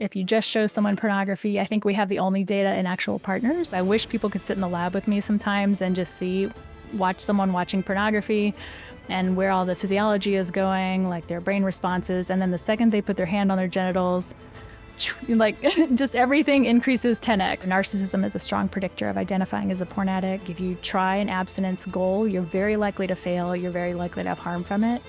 if you just show someone pornography, I think we have the only data in actual partners. I wish people could sit in the lab with me sometimes and just watch someone watching pornography and where all the physiology is going, like their brain responses. And then the second they put their hand on their genitals, like just everything increases 10x. Narcissism is a strong predictor of identifying as a porn addict. If you try an abstinence goal, you're very likely to fail. You're very likely to have harm from it.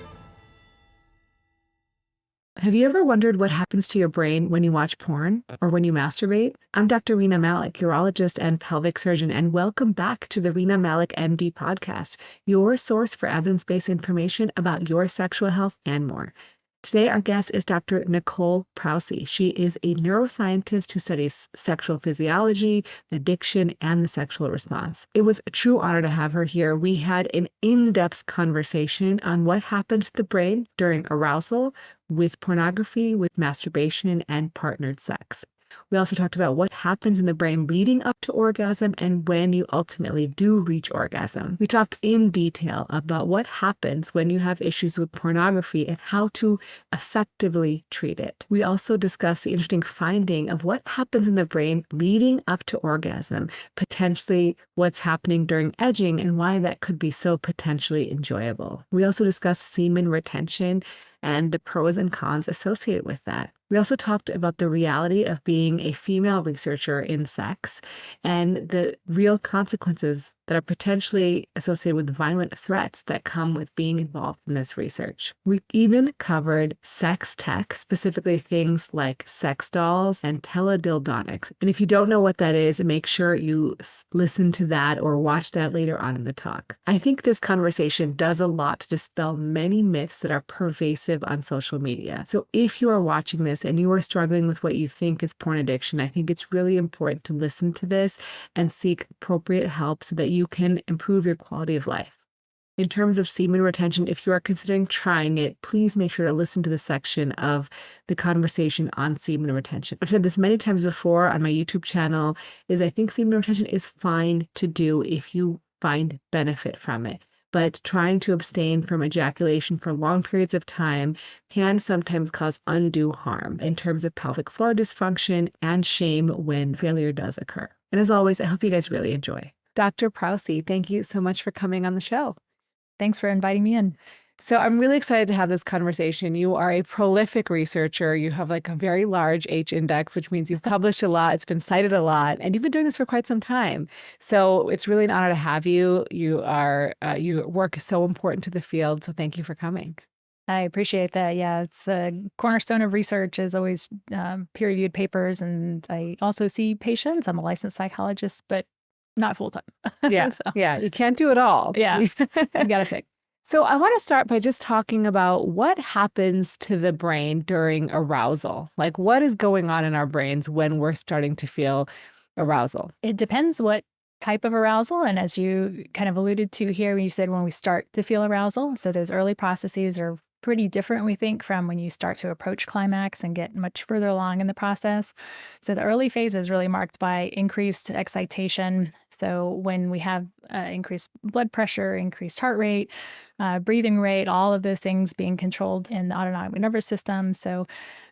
Have you ever wondered what happens to your brain when you watch porn or when you masturbate? I'm Dr. Rena Malik, urologist and pelvic surgeon, and welcome back to the Rena Malik MD podcast, your source for evidence-based information about your sexual health and more. Today, our guest is Dr. Nicole Prause. She is a neuroscientist who studies sexual physiology, addiction, and the sexual response. It was a true honor to have her here. We had an in-depth conversation on what happens to the brain during arousal, with pornography, with masturbation, and partnered sex. We also talked about what happens in the brain leading up to orgasm and when you ultimately do reach orgasm. We talked in detail about what happens when you have issues with pornography and how to effectively treat it. We also discussed the interesting finding of what happens in the brain leading up to orgasm, potentially what's happening during edging and why that could be so potentially enjoyable. We also discussed semen retention and the pros and cons associated with that. We also talked about the reality of being a female researcher in sex and the real consequences that are potentially associated with violent threats that come with being involved in this research. We even covered sex tech, specifically things like sex dolls and teledildonics. And if you don't know what that is, make sure you listen to that or watch that later on in the talk. I think this conversation does a lot to dispel many myths that are pervasive on social media. So if you are watching this and you are struggling with what you think is porn addiction, I think it's really important to listen to this and seek appropriate help so that you can improve your quality of life. In terms of semen retention, if you are considering trying it, please make sure to listen to the section of the conversation on semen retention. I've said this many times before on my YouTube channel, I think semen retention is fine to do if you find benefit from it. But trying to abstain from ejaculation for long periods of time can sometimes cause undue harm in terms of pelvic floor dysfunction and shame when failure does occur. And as always, I hope you guys really enjoy. Dr. Prause, thank you so much for coming on the show. Thanks for inviting me in. So I'm really excited to have this conversation. You are a prolific researcher. You have like a very large H index, which means you've published a lot. It's been cited a lot, and you've been doing this for quite some time. So it's really an honor to have you. Your work is so important to the field. So thank you for coming. I appreciate that. Yeah, it's the cornerstone of research is always peer-reviewed papers. And I also see patients. I'm a licensed psychologist, but not full-time. Yeah, yeah, you can't do it all. Yeah, you got to pick. So I want to start by just talking about what happens to the brain during arousal. Like what is going on in our brains when we're starting to feel arousal? It depends what type of arousal. And as you kind of alluded to here, when you said when we start to feel arousal, so those early processes are pretty different, we think, from when you start to approach climax and get much further along in the process. So the early phase is really marked by increased excitation. So when we have increased blood pressure, increased heart rate, breathing rate, all of those things being controlled in the autonomic nervous system. So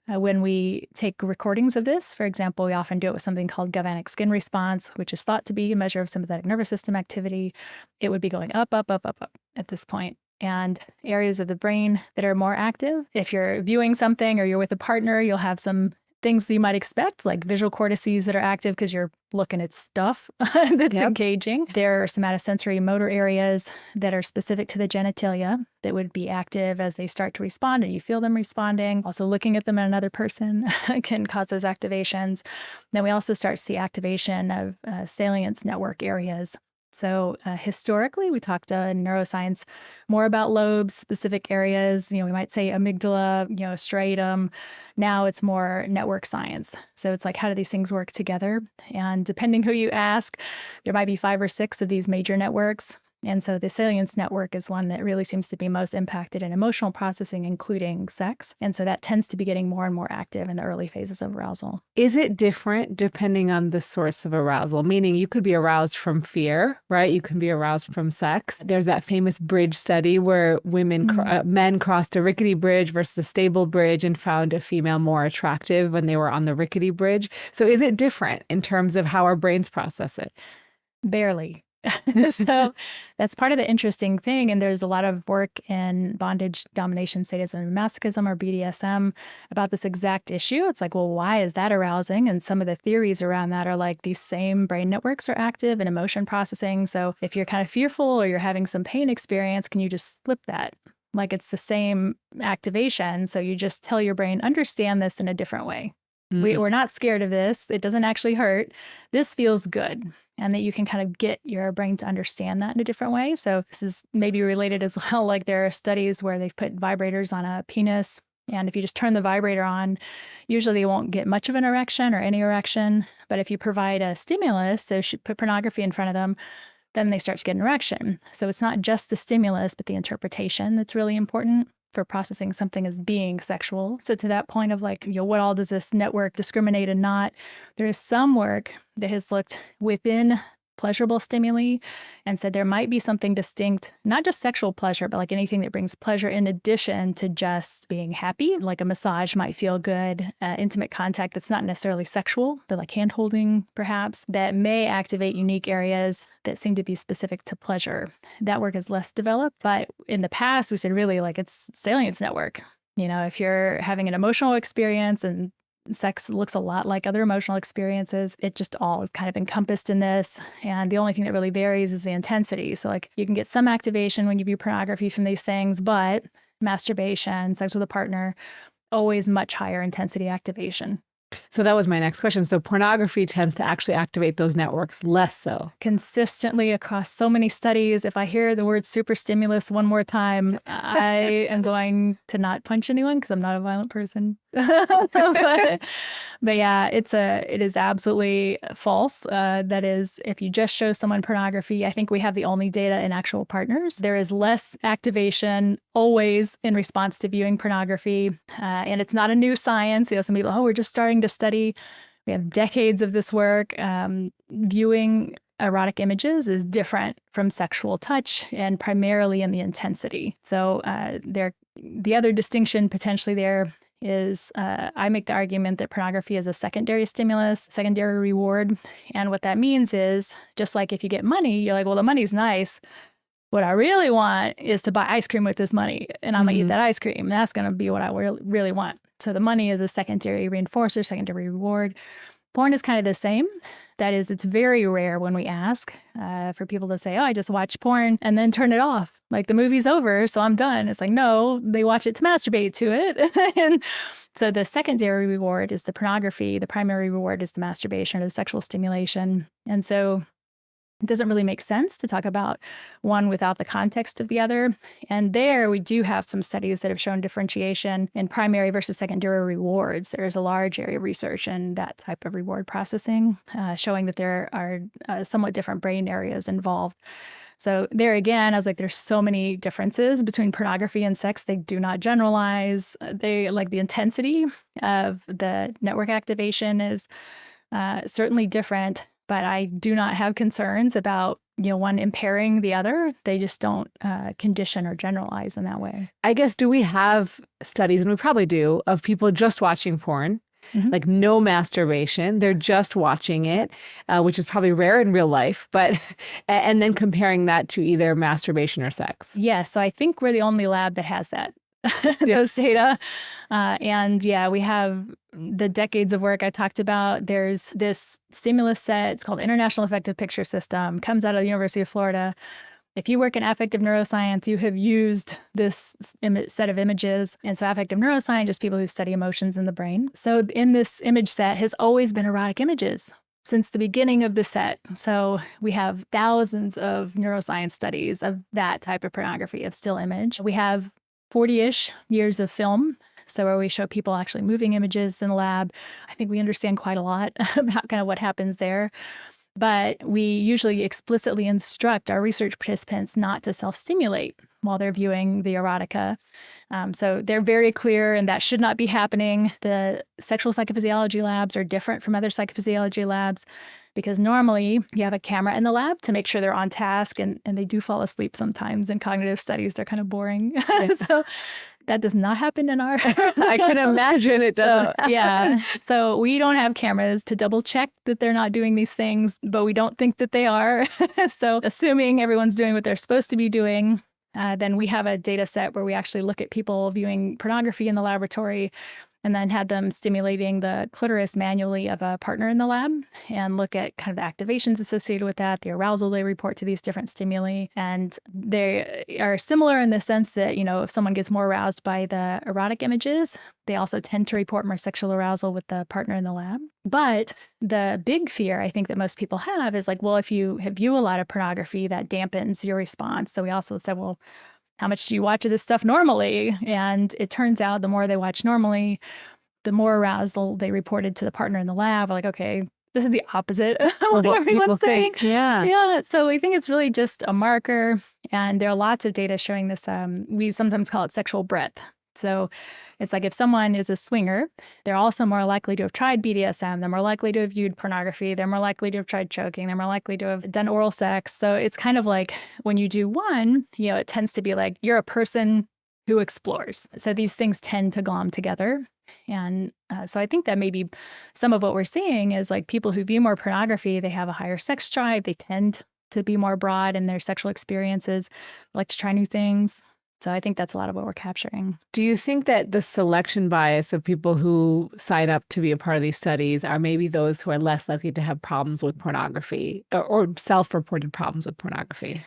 when we take recordings of this, for example, we often do it with something called galvanic skin response, which is thought to be a measure of sympathetic nervous system activity. It would be going up, up, up, up, up at this point. And areas of the brain that are more active, if you're viewing something or you're with a partner, you'll have some things you might expect, like visual cortices that are active because you're looking at stuff that's engaging. There are somatosensory motor areas that are specific to the genitalia that would be active as they start to respond, and you feel them responding. Also, looking at them in another person can cause those activations. Then we also start to see activation of salience network areas. So historically, we talked in neuroscience more about lobes, specific areas. We might say amygdala, striatum. Now it's more network science. So it's like, how do these things work together? And depending who you ask, there might be 5 or 6 of these major networks. And so the salience network is one that really seems to be most impacted in emotional processing, including sex. And so that tends to be getting more and more active in the early phases of arousal. Is it different depending on the source of arousal? Meaning you could be aroused from fear, right? You can be aroused from sex. There's that famous bridge study where men crossed a rickety bridge versus a stable bridge and found a female more attractive when they were on the rickety bridge. So is it different in terms of how our brains process it? Barely. So that's part of the interesting thing. And there's a lot of work in bondage, domination, sadism, and masochism, or BDSM, about this exact issue. It's like, well, why is that arousing? And some of the theories around that are like these same brain networks are active in emotion processing. So if you're kind of fearful or you're having some pain experience, can you just flip that? Like it's the same activation. So you just tell your brain, understand this in a different way. We're not scared of this. It doesn't actually hurt. This feels good. And that you can kind of get your brain to understand that in a different way. So this is maybe related as well. Like there are studies where they've put vibrators on a penis. And if you just turn the vibrator on, usually they won't get much of an erection or any erection. But if you provide a stimulus, so you put pornography in front of them, then they start to get an erection. So it's not just the stimulus, but the interpretation that's really important for processing something as being sexual. So to that point of like, what all does this network discriminate and not? There is some work that has looked within pleasurable stimuli and said there might be something distinct, not just sexual pleasure, but like anything that brings pleasure in addition to just being happy. Like a massage might feel good, intimate contact that's not necessarily sexual, but like hand holding perhaps, that may activate unique areas that seem to be specific to pleasure. That work is less developed, but in the past we said really like it's salience network. If you're having an emotional experience and sex looks a lot like other emotional experiences, it just all is kind of encompassed in this. And the only thing that really varies is the intensity. So like you can get some activation when you view pornography from these things, but masturbation, sex with a partner, always much higher intensity activation. So that was my next question. So pornography tends to actually activate those networks less so. Consistently across so many studies, if I hear the word super stimulus one more time, I am going to not punch anyone because I'm not a violent person. but yeah, it is absolutely false. That is, if you just show someone pornography, I think we have the only data in actual partners. There is less activation always in response to viewing pornography. And it's not a new science. Some people, we're just starting to study. We have decades of this work. Viewing erotic images is different from sexual touch and primarily in the intensity. So the other distinction potentially there is I make the argument that pornography is a secondary stimulus, secondary reward. And what that means is just like if you get money, you're like, well, the money's nice. What I really want is to buy ice cream with this money, and I'm going to eat that ice cream. That's going to be what I really want. So the money is a secondary reinforcer, secondary reward. Porn is kind of the same. That is, it's very rare when we ask for people to say, I just watch porn and then turn it off. Like the movie's over, so I'm done. It's like, no, they watch it to masturbate to it. And so the secondary reward is the pornography. The primary reward is the masturbation or the sexual stimulation. And so it doesn't really make sense to talk about one without the context of the other. And there we do have some studies that have shown differentiation in primary versus secondary rewards. There is a large area of research in that type of reward processing, showing that there are somewhat different brain areas involved. So there again, I was like, there's so many differences between pornography and sex. They do not generalize. They like the intensity of the network activation is certainly different. But I do not have concerns about, one impairing the other. They just don't condition or generalize in that way. I guess, do we have studies, and we probably do, of people just watching porn, like no masturbation, they're just watching it, which is probably rare in real life, but, and then comparing that to either masturbation or sex? Yeah, so I think we're the only lab that has that. Those data. And yeah, we have the decades of work I talked about. There's this stimulus set. It's called International Affective Picture System. Comes out of the University of Florida. If you work in affective neuroscience, you have used this set of images. And so affective neuroscience is people who study emotions in the brain. So in this image set has always been erotic images since the beginning of the set. So we have thousands of neuroscience studies of that type of pornography, of still image. We have 40-ish years of film. So where we show people actually moving images in the lab, I think we understand quite a lot about kind of what happens there. But we usually explicitly instruct our research participants not to self-stimulate while they're viewing the erotica. So they're very clear, and that should not be happening. The sexual psychophysiology labs are different from other psychophysiology labs because normally you have a camera in the lab to make sure they're on task, and they do fall asleep sometimes. In cognitive studies, they're kind of boring. So that does not happen in our... I can imagine it doesn't. So, yeah. So we don't have cameras to double check that they're not doing these things, but we don't think that they are. So assuming everyone's doing what they're supposed to be doing, then we have a data set where we actually look at people viewing pornography in the laboratory and then had them stimulating the clitoris manually of a partner in the lab and look at kind of the activations associated with that, the arousal they report to these different stimuli. And they are similar in the sense that, if someone gets more aroused by the erotic images, they also tend to report more sexual arousal with the partner in the lab. But the big fear I think that most people have is like, well, if you view a lot of pornography, that dampens your response. So we also said, well, how much do you watch of this stuff normally? And it turns out the more they watch normally, the more arousal they reported to the partner in the lab. We're like, okay, this is the opposite of what everyone's saying. Yeah. So we think it's really just a marker. And there are lots of data showing this. We sometimes call it sexual breadth. So it's like if someone is a swinger, they're also more likely to have tried BDSM. They're more likely to have viewed pornography. They're more likely to have tried choking. They're more likely to have done oral sex. So it's kind of like when you do one, it tends to be like you're a person who explores. So these things tend to glom together. And so I think that maybe some of what we're seeing is like people who view more pornography, they have a higher sex drive. They tend to be more broad in their sexual experiences, like to try new things. So I think that's a lot of what we're capturing. Do you think that the selection bias of people who sign up to be a part of these studies are maybe those who are less likely to have problems with pornography or self-reported problems with pornography?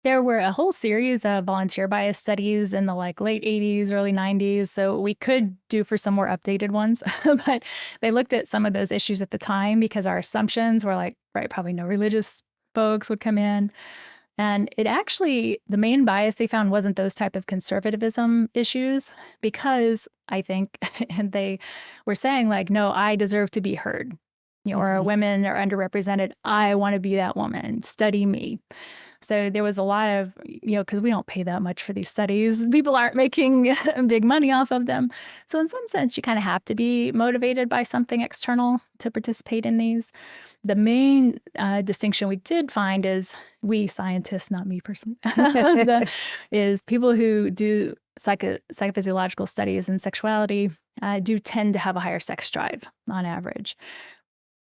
There were a whole series of volunteer bias studies in the late 80s, early 90s. So we could do for some more updated ones, but they looked at some of those issues at the time because our assumptions were like, right, probably no religious folks would come in. And it actually, the main bias they found wasn't those type of conservatism issues because I think they were saying like, no, I deserve to be heard. Or women are underrepresented. I want to be that woman. Study me. So there was a lot of, because we don't pay that much for these studies. People aren't making big money off of them. So in some sense, you kind of have to be motivated by something external to participate in these. The main distinction we did find is we scientists, not me personally, is people who do psychophysiological studies in sexuality do tend to have a higher sex drive on average.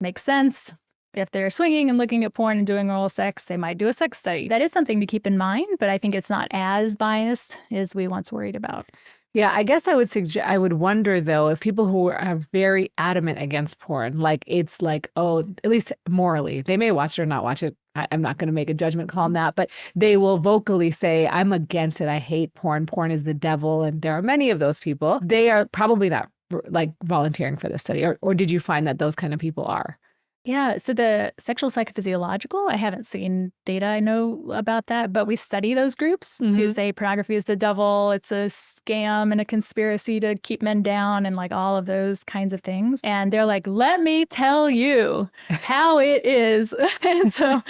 Makes sense. If they're swinging and looking at porn and doing oral sex, they might do a sex study. That is something to keep in mind, but I think it's not as biased as we once worried about. Yeah, I guess I would wonder, though, if people who are very adamant against porn, like it's like, oh, at least morally, they may watch it or not watch it. I'm not going to make a judgment call on that, but they will vocally say, I'm against it. I hate porn. Porn is the devil. And there are many of those people. They are probably not like volunteering for this study. Or did you find that those kind of people are? Yeah, so the sexual psychophysiological, I haven't seen data I know about that, but we study those groups who say pornography is the devil, it's a scam and a conspiracy to keep men down and like all of those kinds of things. And they're like, let me tell you how it is. And so,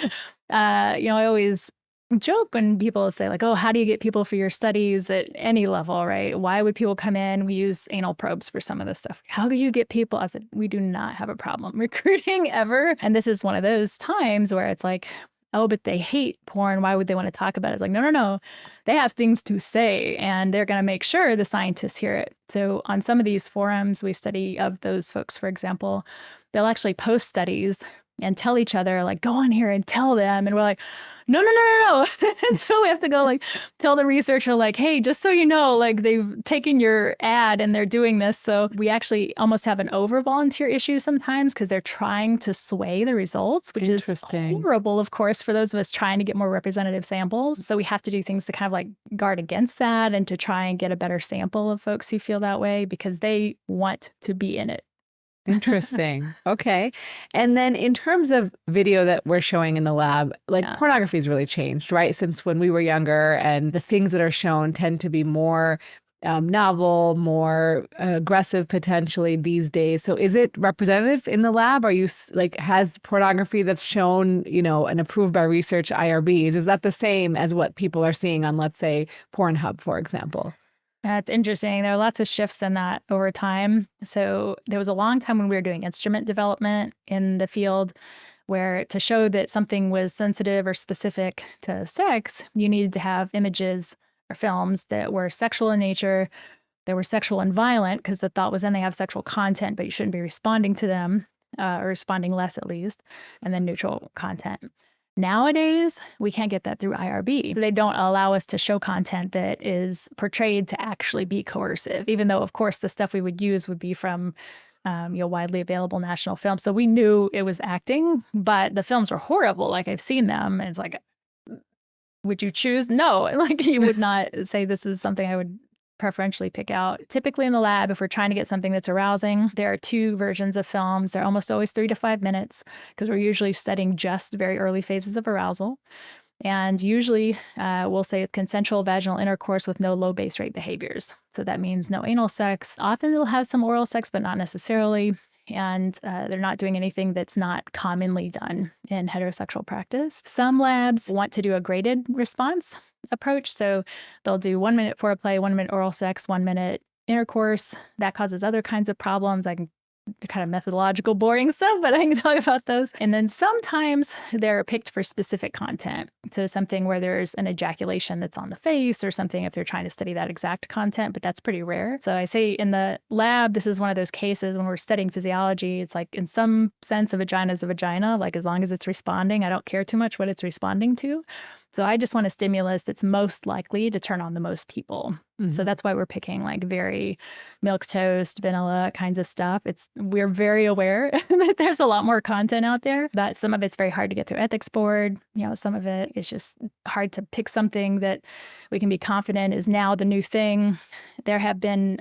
I always joke when people say like, oh, how do you get people for your studies at any level, right? Why would people come in? We use anal probes for some of this stuff. How do you get people? I said, we do not have a problem recruiting ever. And this is one of those times where it's like, oh, but they hate porn. Why would they want to talk about it? It's like, no. They have things to say and they're going to make sure the scientists hear it. So on some of these forums we study of those folks, for example, they'll actually post studies and tell each other, like, go on here and tell them. And we're like, no. And so we have to go, like, tell the researcher, like, hey, just so you know, like, they've taken your ad and they're doing this. So we actually almost have an over-volunteer issue sometimes because they're trying to sway the results, which is horrible, of course, for those of us trying to get more representative samples. So we have to do things to kind of, like, guard against that and to try and get a better sample of folks who feel that way because they want to be in it. Interesting. Okay. And then in terms of video that we're showing in the lab, like pornography has really changed, right? Since when we were younger, and the things that are shown tend to be more novel, more aggressive potentially these days. So is it representative in the lab? Are you like, has pornography that's shown, and approved by research IRBs, is that the same as what people are seeing on, let's say, Pornhub, for example? That's interesting. There are lots of shifts in that over time. So there was a long time when we were doing instrument development in the field where to show that something was sensitive or specific to sex, you needed to have images or films that were sexual in nature, that were sexual and violent, because the thought was then they have sexual content, but you shouldn't be responding to them, or responding less at least, and then neutral content. Nowadays, we can't get that through IRB. They don't allow us to show content that is portrayed to actually be coercive, even though, of course, the stuff we would use would be from widely available national films. So we knew it was acting, but the films were horrible. Like, I've seen them, and it's like, would you choose? No. Like, you would not say this is something I would preferentially pick out. Typically in the lab, if we're trying to get something that's arousing, there are two versions of films. They're almost always 3 to 5 minutes because we're usually studying just very early phases of arousal. And usually we'll say consensual vaginal intercourse with no low base rate behaviors. So that means no anal sex. Often they'll have some oral sex, but not necessarily. And they're not doing anything that's not commonly done in heterosexual practice. Some labs want to do a graded response approach. So they'll do 1 minute foreplay, 1 minute oral sex, 1 minute intercourse. That causes other kinds of problems. I can kind of methodological, boring stuff, but I can talk about those. And then sometimes they're picked for specific content. So something where there's an ejaculation that's on the face or something if they're trying to study that exact content, but that's pretty rare. So I say in the lab, this is one of those cases when we're studying physiology, it's like in some sense a vagina is a vagina, like as long as it's responding, I don't care too much what it's responding to. So I just want a stimulus that's most likely to turn on the most people. Mm-hmm. So that's why we're picking like very milquetoast, vanilla kinds of stuff. We're very aware that there's a lot more content out there, that some of it's very hard to get through ethics board. Some of it is just hard to pick something that we can be confident is now the new thing. There have been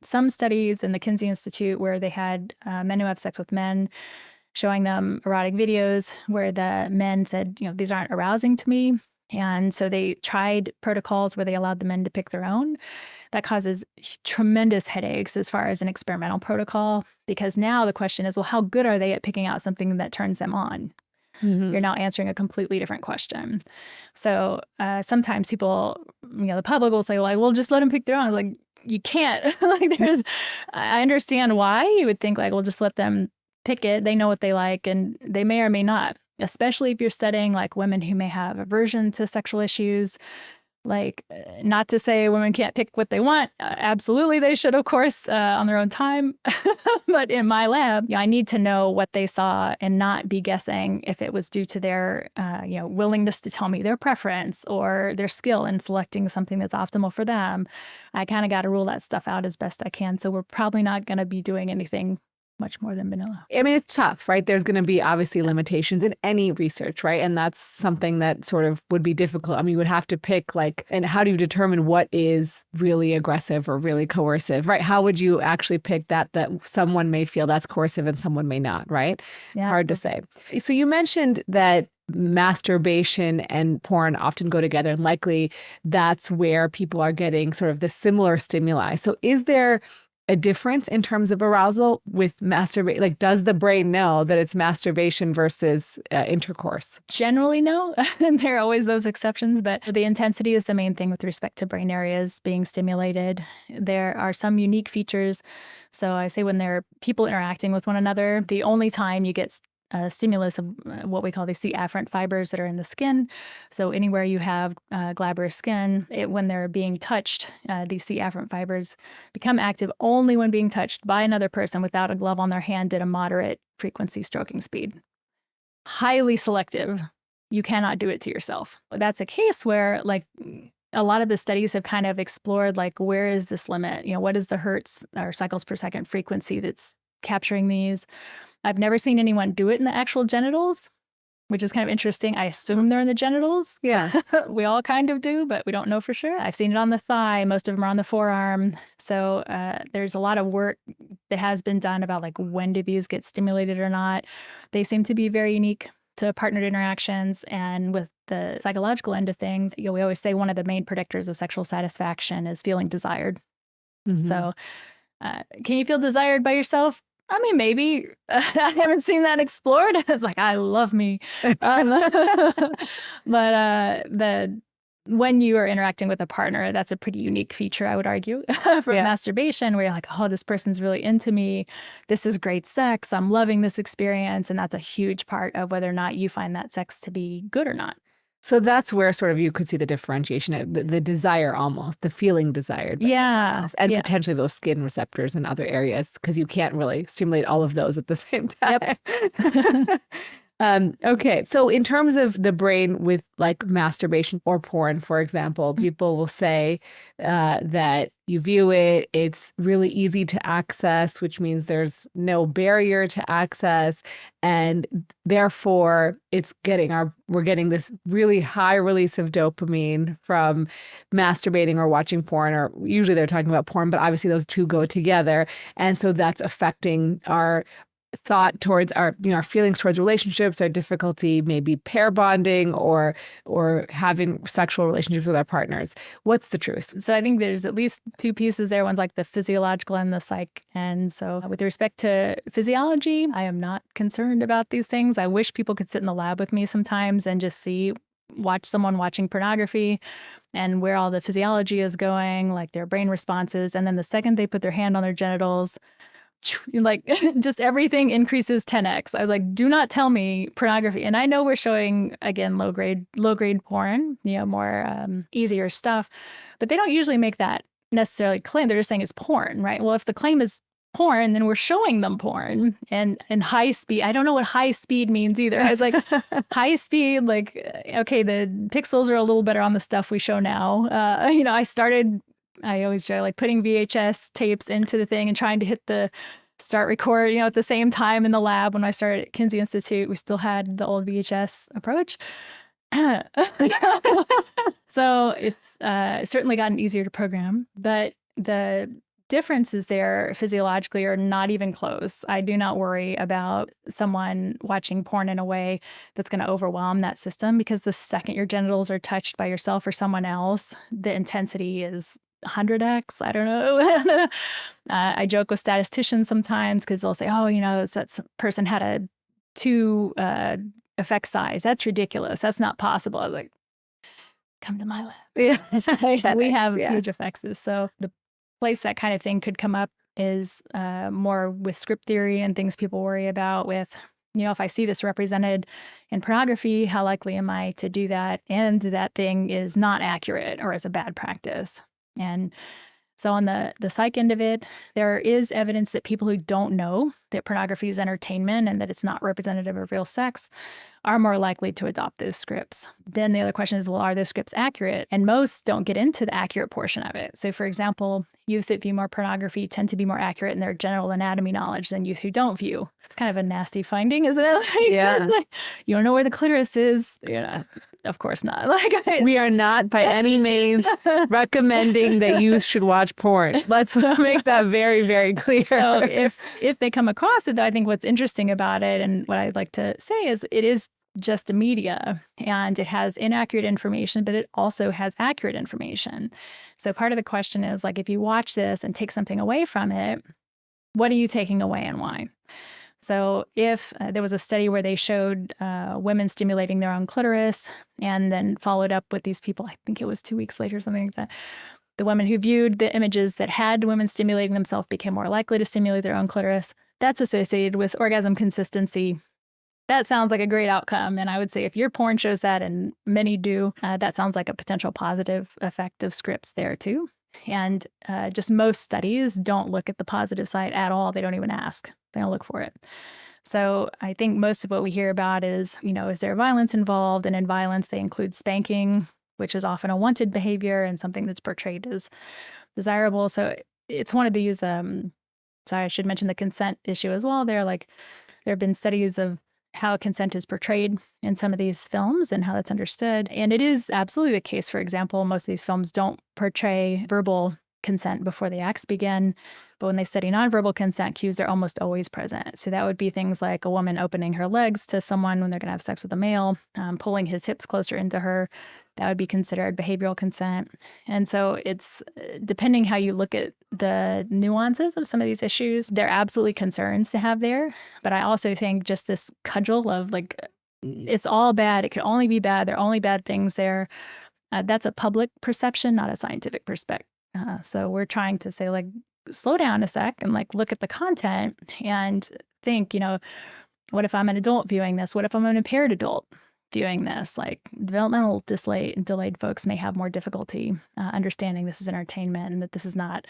some studies in the Kinsey Institute where they had men who have sex with men, showing them erotic videos where the men said, these aren't arousing to me. And so they tried protocols where they allowed the men to pick their own. That causes tremendous headaches as far as an experimental protocol, because now the question is, well, how good are they at picking out something that turns them on? Mm-hmm. You're now answering a completely different question. So sometimes people, the public will say, well, just let them pick their own. Like, you can't. I understand why you would think like, well, just let them pick it. They know what they like, and they may or may not, especially if you're studying like women who may have aversion to sexual issues. Like, not to say women can't pick what they want. Absolutely, they should, of course, on their own time. But in my lab, I need to know what they saw and not be guessing if it was due to their, willingness to tell me their preference or their skill in selecting something that's optimal for them. I kind of got to rule that stuff out as best I can. So we're probably not going to be doing anything much more than vanilla. I mean, it's tough, right? There's going to be obviously limitations in any research, right? And that's something that sort of would be difficult. I mean, you would have to pick and how do you determine what is really aggressive or really coercive, right? How would you actually pick that someone may feel that's coercive and someone may not, right? Yeah, hard to say. So you mentioned that masturbation and porn often go together, and likely that's where people are getting sort of the similar stimuli. So is there a difference in terms of arousal with masturbation? Like, does the brain know that it's masturbation versus intercourse? Generally, no. There are always those exceptions, but the intensity is the main thing with respect to brain areas being stimulated. There are some unique features. So I say when there are people interacting with one another, the only time you get stimulus of what we call the C afferent fibers that are in the skin. So anywhere you have glabrous skin, when they're being touched, these C afferent fibers become active only when being touched by another person without a glove on their hand at a moderate frequency stroking speed. Highly selective. You cannot do it to yourself. That's a case where, like, a lot of the studies have kind of explored, like, where is this limit? What is the hertz or cycles per second frequency that's capturing these? I've never seen anyone do it in the actual genitals, which is kind of interesting. I assume they're in the genitals. Yeah. We all kind of do, but we don't know for sure. I've seen it on the thigh. Most of them are on the forearm. So there's a lot of work that has been done about like when do these get stimulated or not. They seem to be very unique to partnered interactions. And with the psychological end of things, we always say one of the main predictors of sexual satisfaction is feeling desired. Mhm. So can you feel desired by yourself? I mean, maybe. I haven't seen that explored. It's like, I love me. But when you are interacting with a partner, that's a pretty unique feature, I would argue, for Yeah. masturbation, where you're like, oh, this person's really into me. This is great sex. I'm loving this experience. And that's a huge part of whether or not you find that sex to be good or not. So that's where sort of you could see the differentiation, the desire almost, the feeling desired. Yeah. And Yeah. potentially those skin receptors in other areas, because you can't really stimulate all of those at the same time. Yep. Okay. So in terms of the brain with like masturbation or porn, for example, people will say that you view it, it's really easy to access, which means there's no barrier to access. And therefore we're getting this really high release of dopamine from masturbating or watching porn, or usually they're talking about porn, but obviously those two go together. And so that's affecting our thought towards our feelings towards relationships, our difficulty maybe pair bonding or having sexual relationships with our partners. What's the truth? So I think there's at least two pieces there. One's like the physiological and the psych. And so with respect to physiology, I am not concerned about these things. I wish people could sit in the lab with me sometimes and just watch someone watching pornography and where all the physiology is going, like their brain responses. And then the second they put their hand on their genitals, like just everything increases 10x. I was like, do not tell me pornography. And I know we're showing, again, low grade porn, more easier stuff, but they don't usually make that necessarily claim. They're just saying it's porn, right? Well, if the claim is porn, then we're showing them porn and high speed. I don't know what high speed means either. I was like, high speed, like, okay, the pixels are a little better on the stuff we show now. I always show like putting VHS tapes into the thing and trying to hit the start record, at the same time in the lab. When I started at Kinsey Institute, we still had the old VHS approach. So it's certainly gotten easier to program, but the differences there physiologically are not even close. I do not worry about someone watching porn in a way that's going to overwhelm that system, because the second your genitals are touched by yourself or someone else, the intensity is 100x. I don't know. I joke with statisticians sometimes because they'll say, oh, that person had a 2 effect size. That's ridiculous. That's not possible. I was like, come to my lab. Yeah. We have huge effects. So the place that kind of thing could come up is more with script theory and things people worry about with, if I see this represented in pornography, how likely am I to do that? And that thing is not accurate or is a bad practice. And so on the psych end of it, there is evidence that people who don't know that pornography is entertainment and that it's not representative of real sex are more likely to adopt those scripts. Then the other question is, well, are those scripts accurate? And most don't get into the accurate portion of it. So for example, youth that view more pornography tend to be more accurate in their general anatomy knowledge than youth who don't view. It's kind of a nasty finding, isn't it? Yeah. You don't know where the clitoris is. Of course not. We are not by any means recommending that you should watch porn. Let's make that very, very clear. So if they come across it, I think what's interesting about it, and what I'd like to say is, it is just a media, and it has inaccurate information, but it also has accurate information. So part of the question is, like, if you watch this and take something away from it, what are you taking away and why? So if there was a study where they showed women stimulating their own clitoris and then followed up with these people, I think it was 2 weeks later, something like that. The women who viewed the images that had women stimulating themselves became more likely to stimulate their own clitoris. That's associated with orgasm consistency. That sounds like a great outcome. And I would say if your porn shows that, and many do, that sounds like a potential positive effect of scripts there too. And just most studies don't look at the positive side at all. They don't even ask. They don't look for it. So I think most of what we hear about is, is there violence involved? And in violence, they include spanking, which is often a wanted behavior and something that's portrayed as desirable. So it's one of these, sorry, I should mention the consent issue as well. There have been studies of how consent is portrayed in some of these films and how that's understood. And it is absolutely the case. For example, most of these films don't portray verbal consent before the acts begin. But when they study nonverbal consent cues, they're almost always present. So that would be things like a woman opening her legs to someone when they're going to have sex with a male, pulling his hips closer into her. That would be considered behavioral consent. And so it's depending how you look at the nuances of some of these issues, they're absolutely concerns to have there. But I also think just this cudgel of like, it's all bad. It could only be bad. There are only bad things there. That's a public perception, not a scientific perspective. So we're trying to say, like, slow down a sec and like look at the content and think, what if I'm an adult viewing this? What if I'm an impaired adult viewing this? Like developmental delayed folks may have more difficulty understanding this is entertainment and that this is not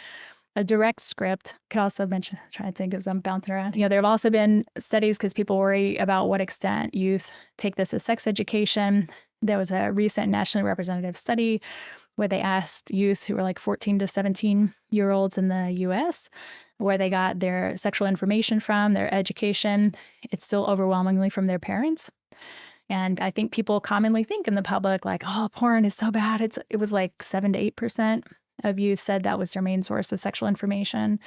a direct script. Could also mention, trying to think as I'm bouncing around. There have also been studies because people worry about what extent youth take this as sex education. There was a recent nationally representative study where they asked youth who were like 14 to 17-year-olds in the US where they got their sexual information from, their education. It's still overwhelmingly from their parents. And I think people commonly think in the public like, oh, porn is so bad. It was like 7 to 8% of youth said that was their main source of sexual information.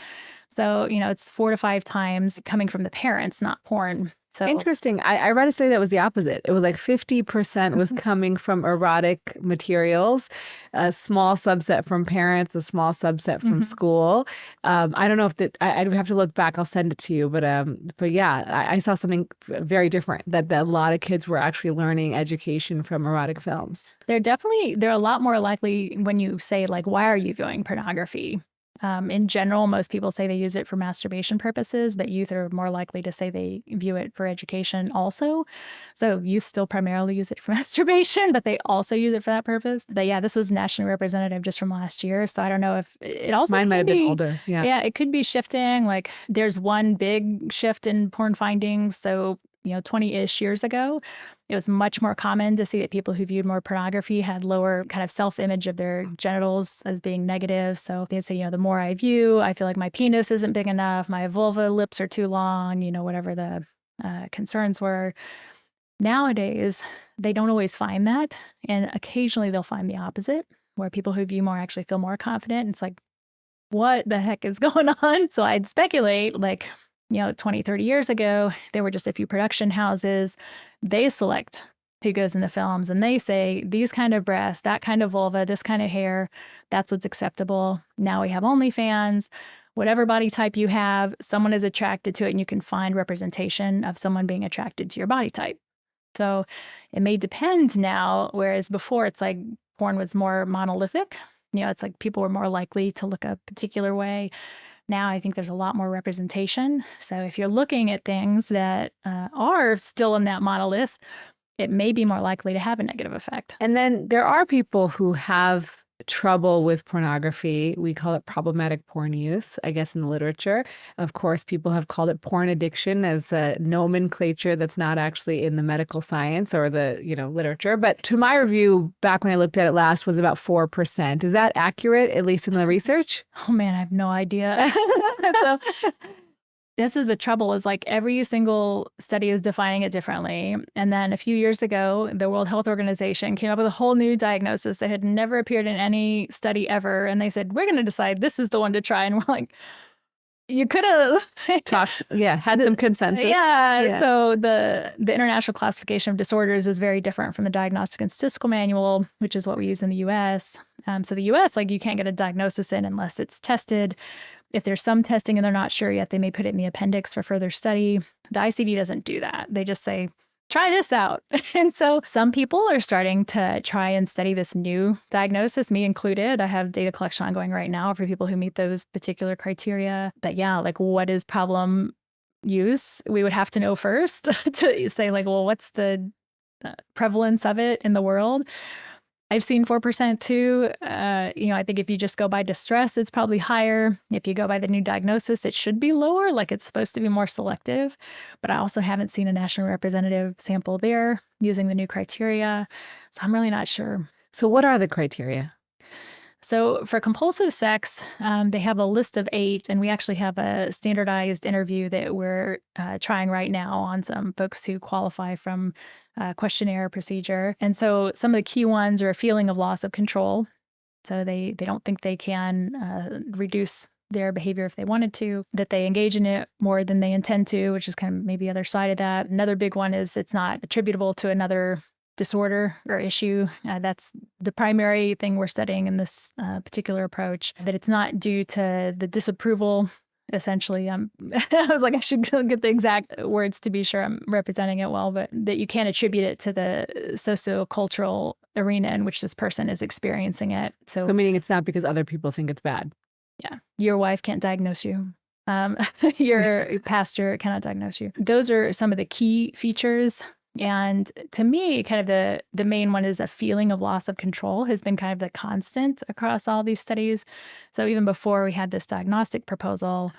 So, it's 4 to 5 times coming from the parents, not porn. So interesting. I read a study that was the opposite. It was like 50% was coming from erotic materials, a small subset from parents, a small subset from school. I don't know if that, I would have to look back. I'll send it to you. But yeah, I saw something very different, that a lot of kids were actually learning education from erotic films. They're a lot more likely when you say like, why are you viewing pornography? In general, most people say they use it for masturbation purposes, but youth are more likely to say they view it for education also. So youth still primarily use it for masturbation, but they also use it for that purpose. But yeah, this was nationally representative just from last year. So I don't know if it also mine might have been older. Yeah. Yeah, it could be shifting. Like there's one big shift in porn findings. So 20-ish years ago, it was much more common to see that people who viewed more pornography had lower kind of self-image of their genitals as being negative. So they'd say, the more I view, I feel like my penis isn't big enough, my vulva lips are too long, whatever the concerns were. Nowadays, they don't always find that. And occasionally they'll find the opposite, where people who view more actually feel more confident. It's like, what the heck is going on? So I'd speculate, like, 20, 30 years ago, there were just a few production houses. They select who goes in the films and they say, these kind of breasts, that kind of vulva, this kind of hair, that's what's acceptable. Now we have OnlyFans. Whatever body type you have, someone is attracted to it and you can find representation of someone being attracted to your body type. So it may depend now, whereas before it's like porn was more monolithic. It's like people were more likely to look a particular way. Now I think there's a lot more representation. So if you're looking at things that are still in that monolith, it may be more likely to have a negative effect. And then there are people who have trouble with pornography. We call it problematic porn use, I guess, in the literature. Of course, people have called it porn addiction as a nomenclature that's not actually in the medical science or the, literature. But to my review, back when I looked at it last, was about 4%. Is that accurate, at least in the research? Oh, man, I have no idea. So, this is the trouble, is like every single study is defining it differently. And then a few years ago, the World Health Organization came up with a whole new diagnosis that had never appeared in any study ever. And they said, we're going to decide this is the one to try. And we're like, you could have talked, had some consensus. Yeah. So the International Classification of Disorders is very different from the Diagnostic and Statistical Manual, which is what we use in the US. So the US, like, you can't get a diagnosis in unless it's tested. If there's some testing and they're not sure yet, they may put it in the appendix for further study. The ICD doesn't do that. They just say, try this out. And so some people are starting to try and study this new diagnosis, me included. I have data collection ongoing right now for people who meet those particular criteria. But yeah, like, what is problem use? We would have to know first to say, like, well, what's the prevalence of it in the world? I've seen 4% too. I think if you just go by distress, it's probably higher. If you go by the new diagnosis, it should be lower. Like, it's supposed to be more selective. But I also haven't seen a national representative sample there using the new criteria. So I'm really not sure. So what are the criteria? So for compulsive sex, they have a list of 8, and we actually have a standardized interview that we're trying right now on some folks who qualify from questionnaire procedure. And so some of the key ones are a feeling of loss of control. So they don't think they can reduce their behavior if they wanted to, that they engage in it more than they intend to, which is kind of maybe the other side of that. Another big one is it's not attributable to another disorder or issue. That's the primary thing we're studying in this particular approach, that it's not due to the disapproval. Essentially, I was like, I should get the exact words to be sure I'm representing it well, but that you can't attribute it to the sociocultural arena in which this person is experiencing it. So meaning it's not because other people think it's bad. Yeah. Your wife can't diagnose you. Your pastor cannot diagnose you. Those are some of the key features. And to me, kind of the main one is a feeling of loss of control has been kind of the constant across all these studies. So even before we had this diagnostic proposal,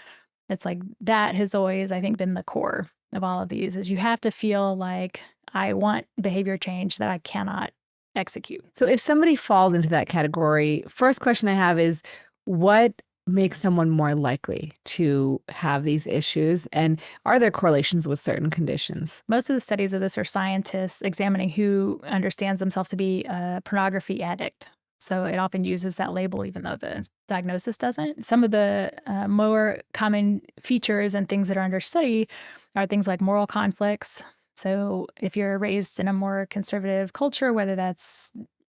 it's like that has always, I think, been the core of all of these, is you have to feel like I want behavior change that I cannot execute. So if somebody falls into that category, first question I have is, what makes someone more likely to have these issues? And are there correlations with certain conditions? Most of the studies of this are scientists examining who understands themselves to be a pornography addict. So it often uses that label, even though the diagnosis doesn't. Some of the more common features and things that are under study are things like moral conflicts. So if you're raised in a more conservative culture, whether that's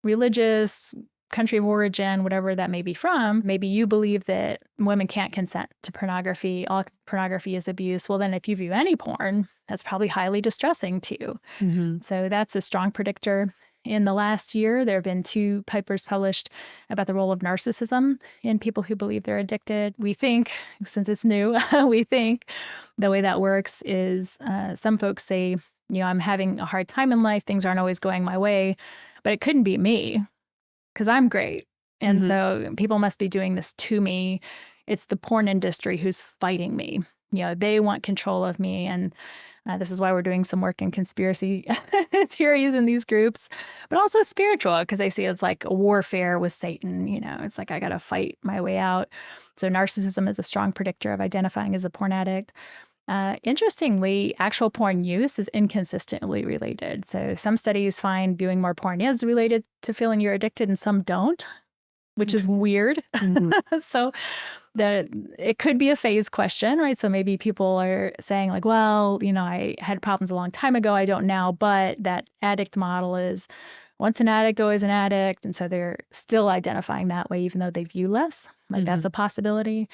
religious, country of origin, whatever that may be from, maybe you believe that women can't consent to pornography. All pornography is abuse. Well, then if you view any porn, that's probably highly distressing to you. Mm-hmm. So that's a strong predictor. In the last year, there have been 2 papers published about the role of narcissism in people who believe they're addicted. We think, since it's new, we think the way that works is some folks say, I'm having a hard time in life. Things aren't always going my way, but it couldn't be me, because I'm great. And so people must be doing this to me. It's the porn industry who's fighting me. They want control of me. And this is why we're doing some work in conspiracy theories in these groups, but also spiritual, because they see it's like a warfare with Satan. It's like I got to fight my way out. So narcissism is a strong predictor of identifying as a porn addict. Interestingly, actual porn use is inconsistently related. So some studies find viewing more porn is related to feeling you're addicted and some don't, which is weird. So it could be a phase question, right? So maybe people are saying like, well, I had problems a long time ago. I don't now, but that addict model is once an addict, always an addict. And so they're still identifying that way, even though they view less. Like that's a possibility.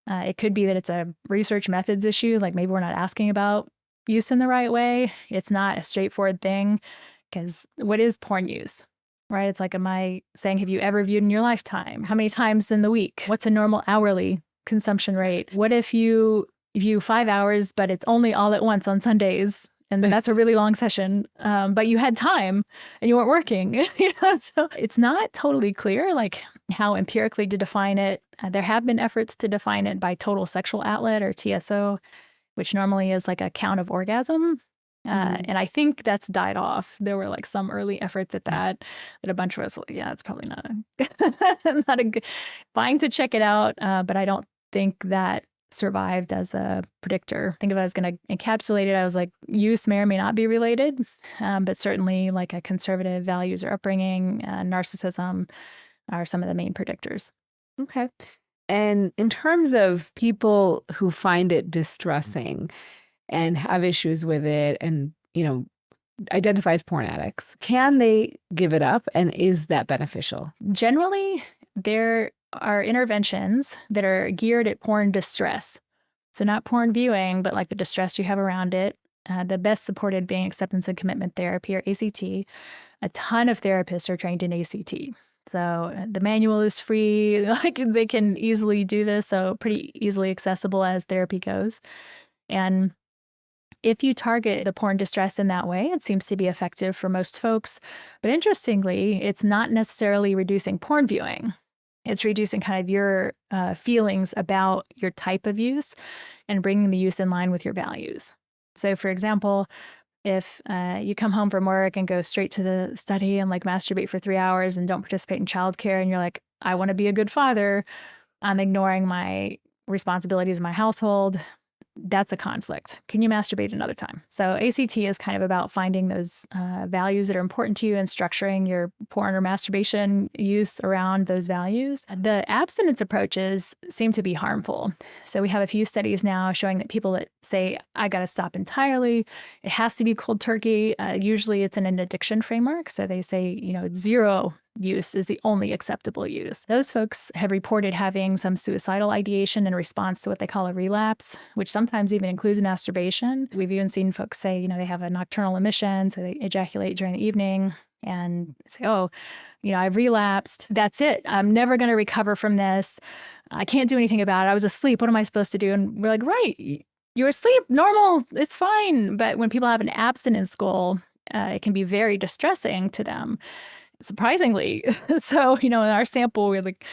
It could be that it's a research methods issue. Like maybe we're not asking about use in the right way. It's not a straightforward thing, because what is porn use, right? It's like, am I saying, have you ever viewed in your lifetime? How many times in the week? What's a normal hourly consumption rate? What if you view 5 hours, but it's only all at once on Sundays? And that's a really long session, but you had time and you weren't working. So it's not totally clear, like how empirically to define it. There have been efforts to define it by total sexual outlet, or TSO, which normally is like a count of orgasm. And I think that's died off. There were like some early efforts at that a bunch of us, it's probably not not a good, fine to check it out. But I don't think that survived as a predictor. I think if I was going to encapsulate it, I was like, use may or may not be related, but certainly like a conservative values or upbringing, narcissism are some of the main predictors. Okay. And in terms of people who find it distressing and have issues with it and, identify as porn addicts, can they give it up? And is that beneficial? Generally, there are interventions that are geared at porn distress. So not porn viewing, but like the distress you have around it. The best supported being acceptance and commitment therapy, or ACT. A ton of therapists are trained in ACT. So the manual is free. Like they can easily do this. So pretty easily accessible as therapy goes. And if you target the porn distress in that way, it seems to be effective for most folks. But interestingly, it's not necessarily reducing porn viewing. It's reducing kind of your feelings about your type of use and bringing the use in line with your values. So for example, if you come home from work and go straight to the study and like masturbate for 3 hours and don't participate in childcare, and you're like, I want to be a good father, I'm ignoring my responsibilities in my household, that's a conflict. Can you masturbate another time? So ACT is kind of about finding those values that are important to you and structuring your porn or masturbation use around those values. The abstinence approaches seem to be harmful. So we have a few studies now showing that people that say, I got to stop entirely, it has to be cold turkey. Usually it's in an addiction framework. So they say, zero use is the only acceptable use. Those folks have reported having some suicidal ideation in response to what they call a relapse, which sometimes even includes masturbation. We've even seen folks say, they have a nocturnal emission, so they ejaculate during the evening and say, I've relapsed. That's it. I'm never going to recover from this. I can't do anything about it. I was asleep. What am I supposed to do? And we're like, right, you're asleep, normal, it's fine. But when people have an abstinence goal, it can be very distressing to them. Surprisingly. So, in our sample, we're like,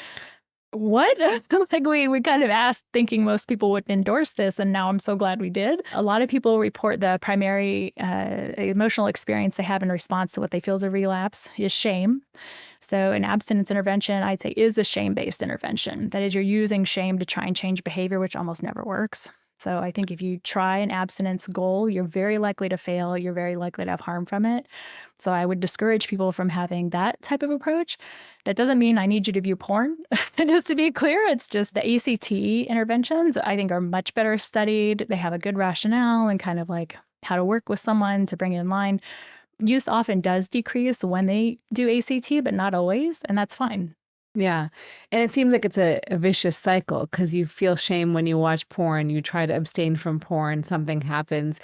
what? Like we kind of asked thinking most people would endorse this. And now I'm so glad we did. A lot of people report the primary emotional experience they have in response to what they feel is a relapse is shame. So an abstinence intervention, I'd say, is a shame-based intervention. That is, you're using shame to try and change behavior, which almost never works. So I think if you try an abstinence goal, you're very likely to fail. You're very likely to have harm from it. So I would discourage people from having that type of approach. That doesn't mean I need you to view porn. Just to be clear, it's just the ACT interventions, I think, are much better studied. They have a good rationale and kind of like how to work with someone to bring it in line. Use often does decrease when they do ACT, but not always, and that's fine. Yeah. And it seems like it's a vicious cycle because you feel shame when you watch porn, you try to abstain from porn, something happens,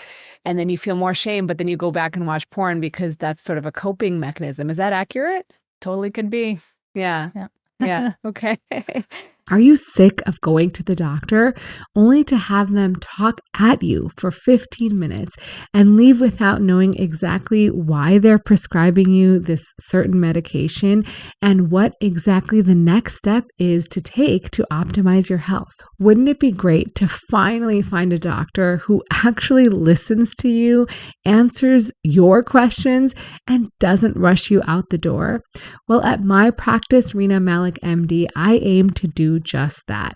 and then you feel more shame, but then you go back and watch porn because that's sort of a coping mechanism. Is that accurate? Totally could be. Yeah. Yeah. Yeah. Okay. Are you sick of going to the doctor only to have them talk at you for 15 minutes and leave without knowing exactly why they're prescribing you this certain medication and what exactly the next step is to take to optimize your health? Wouldn't it be great to finally find a doctor who actually listens to you, answers your questions, and doesn't rush you out the door? Well, at my practice, Rena Malik, MD, I aim to do just that.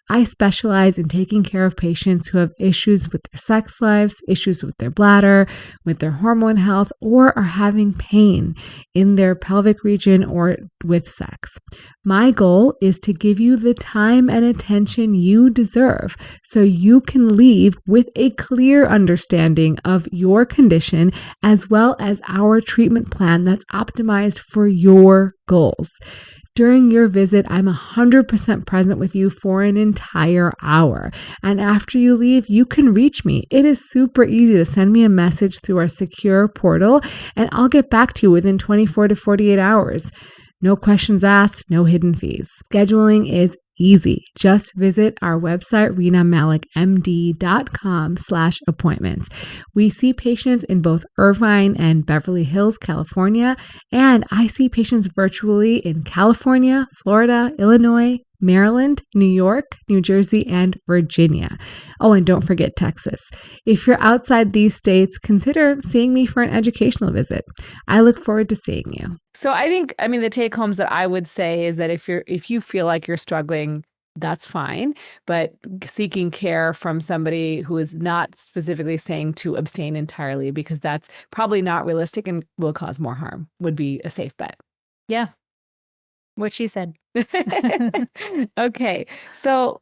I specialize in taking care of patients who have issues with their sex lives, issues with their bladder, with their hormone health, or are having pain in their pelvic region or with sex. My goal is to give you the time and attention you deserve so you can leave with a clear understanding of your condition as well as our treatment plan that's optimized for your goals. During your visit, I'm 100% present with you for an entire hour. And after you leave, you can reach me. It is super easy to send me a message through our secure portal, and I'll get back to you within 24 to 48 hours. No questions asked, no hidden fees. Scheduling is easy. Just visit our website, renamalikmd.com/appointments. We see patients in both Irvine and Beverly Hills, California, and I see patients virtually in California, Florida, Illinois, Maryland, New York, New Jersey, and Virginia. Oh, and don't forget Texas. If you're outside these states, consider seeing me for an educational visit. I look forward to seeing you. So the take homes that I would say is that if you feel like you're struggling, that's fine. But seeking care from somebody who is not specifically saying to abstain entirely, because that's probably not realistic and will cause more harm, would be a safe bet. Yeah. What she said. Okay, so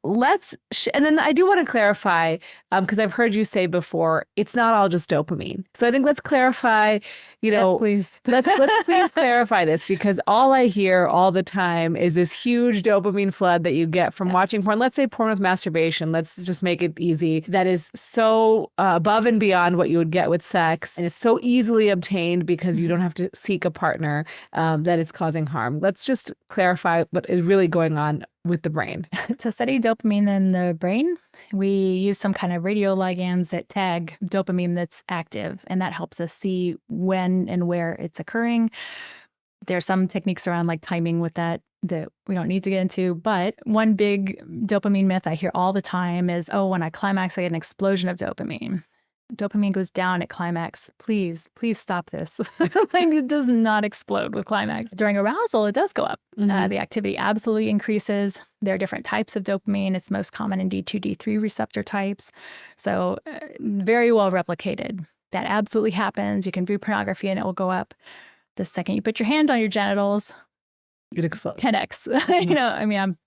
and then I do want to clarify, because I've heard you say before, it's not all just dopamine. So I think let's clarify, Yes, please. let's please clarify this, because all I hear all the time is this huge dopamine flood that you get from watching porn. Let's say porn with masturbation. Let's just make it easy. That is so above and beyond what you would get with sex. And it's so easily obtained because you don't have to seek a partner, that it's causing harm. Let's just clarify what is really going on with the brain. To study dopamine in the brain, we use some kind of radioligands that tag dopamine that's active, and that helps us see when and where it's occurring. There's some techniques around like timing with that we don't need to get into, but one big dopamine myth I hear all the time is, when I climax, I get an explosion of dopamine. dopamine goes down at climax. Please stop this. Like, it does not explode with climax. During arousal, it does go up. The activity absolutely increases. There are different types of dopamine. It's most common in D2, D3 receptor types. So very well replicated. That absolutely happens. You can view pornography and it will go up. The second you put your hand on your genitals, it explodes. 10x. I mean, I'm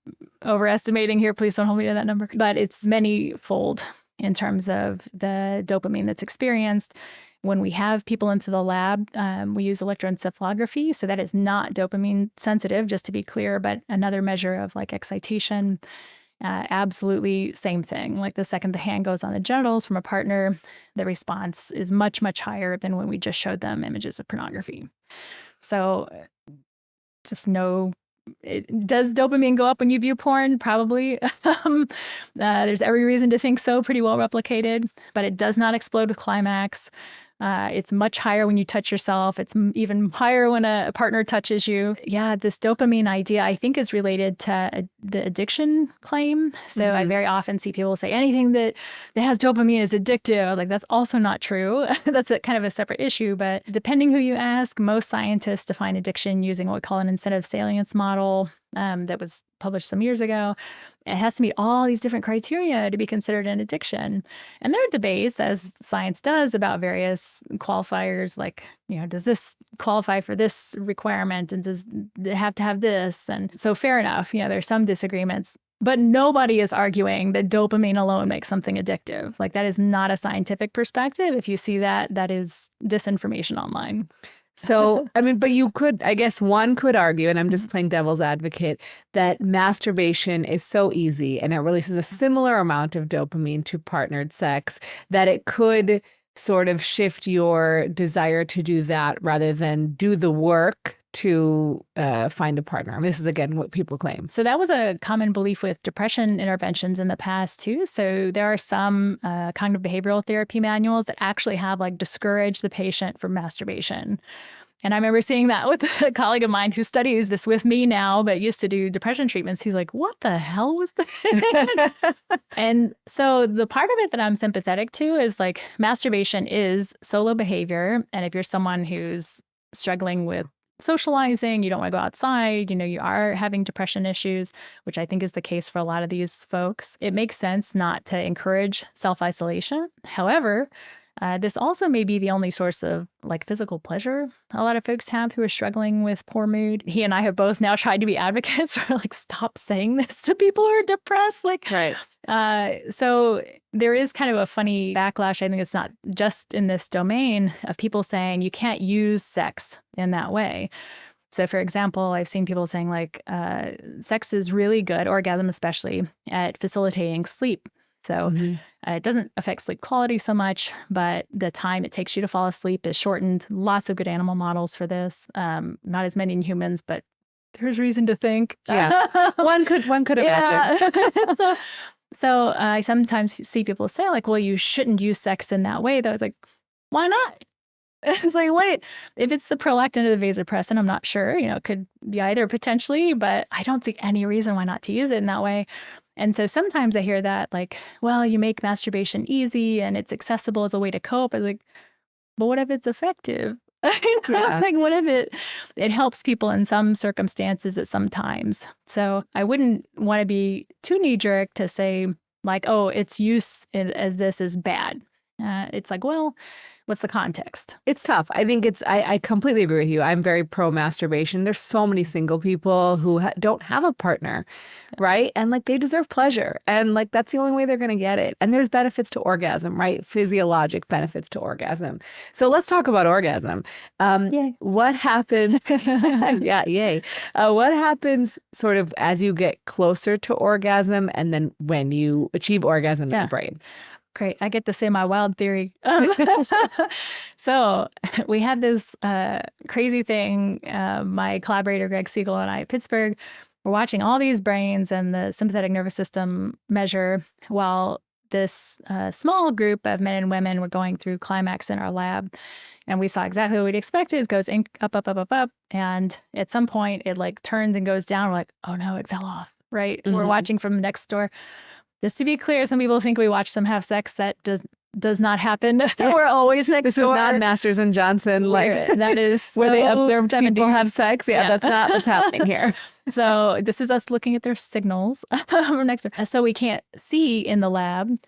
overestimating here. Please don't hold me to that number. But it's many-fold in terms of the dopamine that's experienced. When we have people into the lab, we use electroencephalography. So that is not dopamine sensitive, just to be clear, but another measure of like excitation. Absolutely same thing. Like the second the hand goes on the genitals from a partner, the response is much, much higher than when we just showed them images of pornography. So just know, does dopamine go up when you view porn? Probably. There's every reason to think so, pretty well replicated, but it does not explode with climax. It's much higher when you touch yourself. It's even higher when a partner touches you. Yeah, this dopamine idea, I think, is related to the addiction claim. So I very often see people say anything that has dopamine is addictive. Like, that's also not true. That's kind of a separate issue. But depending who you ask, most scientists define addiction using what we call an incentive salience model that was published some years ago. It has to meet all these different criteria to be considered an addiction. And there are debates, as science does, about various qualifiers, like, does this qualify for this requirement? And does it have to have this? And so fair enough, there's some disagreements. But nobody is arguing that dopamine alone makes something addictive. Like, that is not a scientific perspective. If you see that, that is disinformation online. So, I mean, but you could, I guess one could argue, and I'm just playing devil's advocate, that masturbation is so easy and it releases a similar amount of dopamine to partnered sex that it could sort of shift your desire to do that rather than do the work to find a partner. I mean, this is, again, what people claim. So that was a common belief with depression interventions in the past, too. So there are some cognitive behavioral therapy manuals that actually have, like, discourage the patient from masturbation. And I remember seeing that with a colleague of mine who studies this with me now, but used to do depression treatments. He's like, what the hell was that? And so the part of it that I'm sympathetic to is, like, masturbation is solo behavior. And if you're someone who's struggling with socializing, you don't want to go outside, you are having depression issues, which I think is the case for a lot of these folks, it makes sense not to encourage self-isolation. However, this also may be the only source of, like, physical pleasure a lot of folks have who are struggling with poor mood. He and I have both now tried to be advocates for, like, stop saying this to people who are depressed. Like, right. So there is kind of a funny backlash. I think it's not just in this domain of people saying you can't use sex in that way. So, for example, I've seen people saying, like, sex is really good, orgasm especially, at facilitating sleep. So it doesn't affect sleep quality so much, but the time it takes you to fall asleep is shortened. Lots of good animal models for this. Not as many in humans, but there's reason to think. Yeah, one could imagine. So I sometimes see people say, like, well, you shouldn't use sex in that way. Though I was like, why not? It's like, wait, if it's the prolactin or the vasopressin, I'm not sure. It could be either potentially, but I don't see any reason why not to use it in that way. And so sometimes I hear that, like, well, you make masturbation easy and it's accessible as a way to cope. I was like, but what if it's effective? Like, what if it helps people in some circumstances at some times? So I wouldn't want to be too knee-jerk to say, like, oh, its use as this is bad. It's like, well, what's the context? It's tough. I think I completely agree with you. I'm very pro masturbation. There's so many single people who don't have a partner, right? And, like, they deserve pleasure. And, like, that's the only way they're going to get it. And there's benefits to orgasm, right? Physiologic benefits to orgasm. So let's talk about orgasm. Yay. What happens? Yeah, yay. What happens sort of as you get closer to orgasm and then when you achieve orgasm in the brain? Great. I get to say my wild theory. So we had this crazy thing. My collaborator, Greg Siegel, and I at Pittsburgh were watching all these brains and the sympathetic nervous system measure while this small group of men and women were going through climax in our lab. And we saw exactly what we'd expected. It goes up, up, up, up, up. And at some point, it, like, turns and goes down. We're like, oh, no, it fell off, right? We're watching from next door. Just to be clear, some people think we watch them have sex. That does not happen. We're always next This is door. not Masters and Johnson, like That is where they observe 70s. people have sex. Yeah, that's not what's happening here. So this is us looking at their signals from next door. So we can't see in the lab.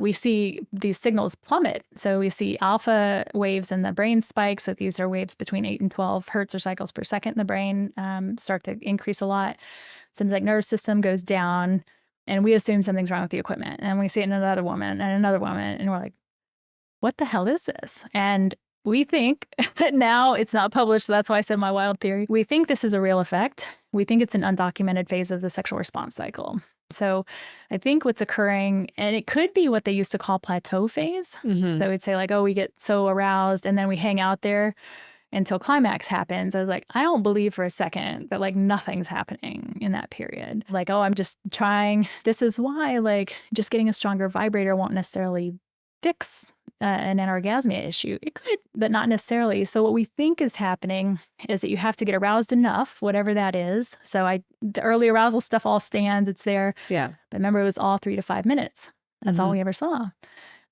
We see these signals plummet. So we see alpha waves in the brain spike. So these are waves between 8 and 12 hertz or cycles per second in the brain start to increase a lot. Sympathetic nervous system goes down, and we assume something's wrong with the equipment. And we see it in another woman and another woman, and we're like, what the hell is this? And we think that now it's not published, so that's why I said my wild theory. We think this is a real effect. We think it's an undocumented phase of the sexual response cycle. So I think what's occurring, and it could be what they used to call plateau phase. Mm-hmm. So we'd say like, oh, we get so aroused and then we hang out there until climax happens. I was like, I don't believe for a second that like nothing's happening in that period. Like, oh, I'm just trying. This is why like just getting a stronger vibrator won't necessarily fix an anorgasmia issue. It could, but not necessarily. So what we think is happening is that you have to get aroused enough, whatever that is. So the early arousal stuff all stands, it's there. Yeah. But remember, it was all 3 to 5 minutes. That's all we ever saw.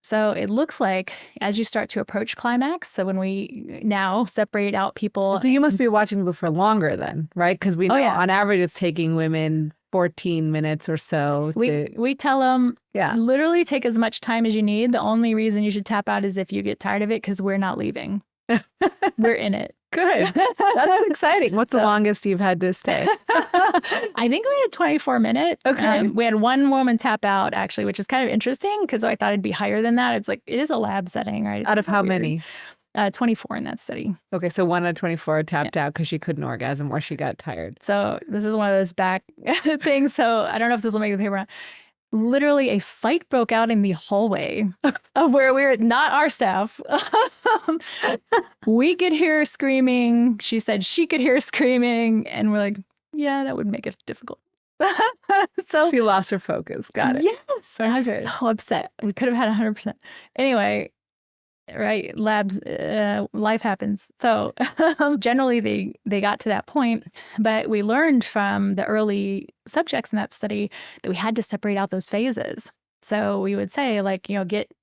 So it looks like as you start to approach climax, so when we now separate out people. So you must be watching people for longer then, right? Because we know yeah. on average it's taking women 14 minutes or so. We tell them, literally take as much time as you need. The only reason you should tap out is if you get tired of it, because we're not leaving. We're in it. Good. That's exciting. What's the longest you've had to stay? I think we had 24 minutes. Okay. We had one woman tap out, actually, which is kind of interesting because I thought it'd be higher than that. It's like, it is a lab setting, right? Out of how many? 24 in that study. Okay, so 1 out of 24 tapped out because she couldn't orgasm or she got tired. So this is one of those back things. So I don't know if this will make the paper out. Literally a fight broke out in the hallway of where we're not our staff. We could hear screaming. She said she could hear screaming. And we're like, yeah, that would make it difficult. So she lost her focus. Got it. Yes. I was so upset. We could have had 100%. Anyway, right, life happens. So generally they got to that point, but we learned from the early subjects in that study that we had to separate out those phases. So we would say like,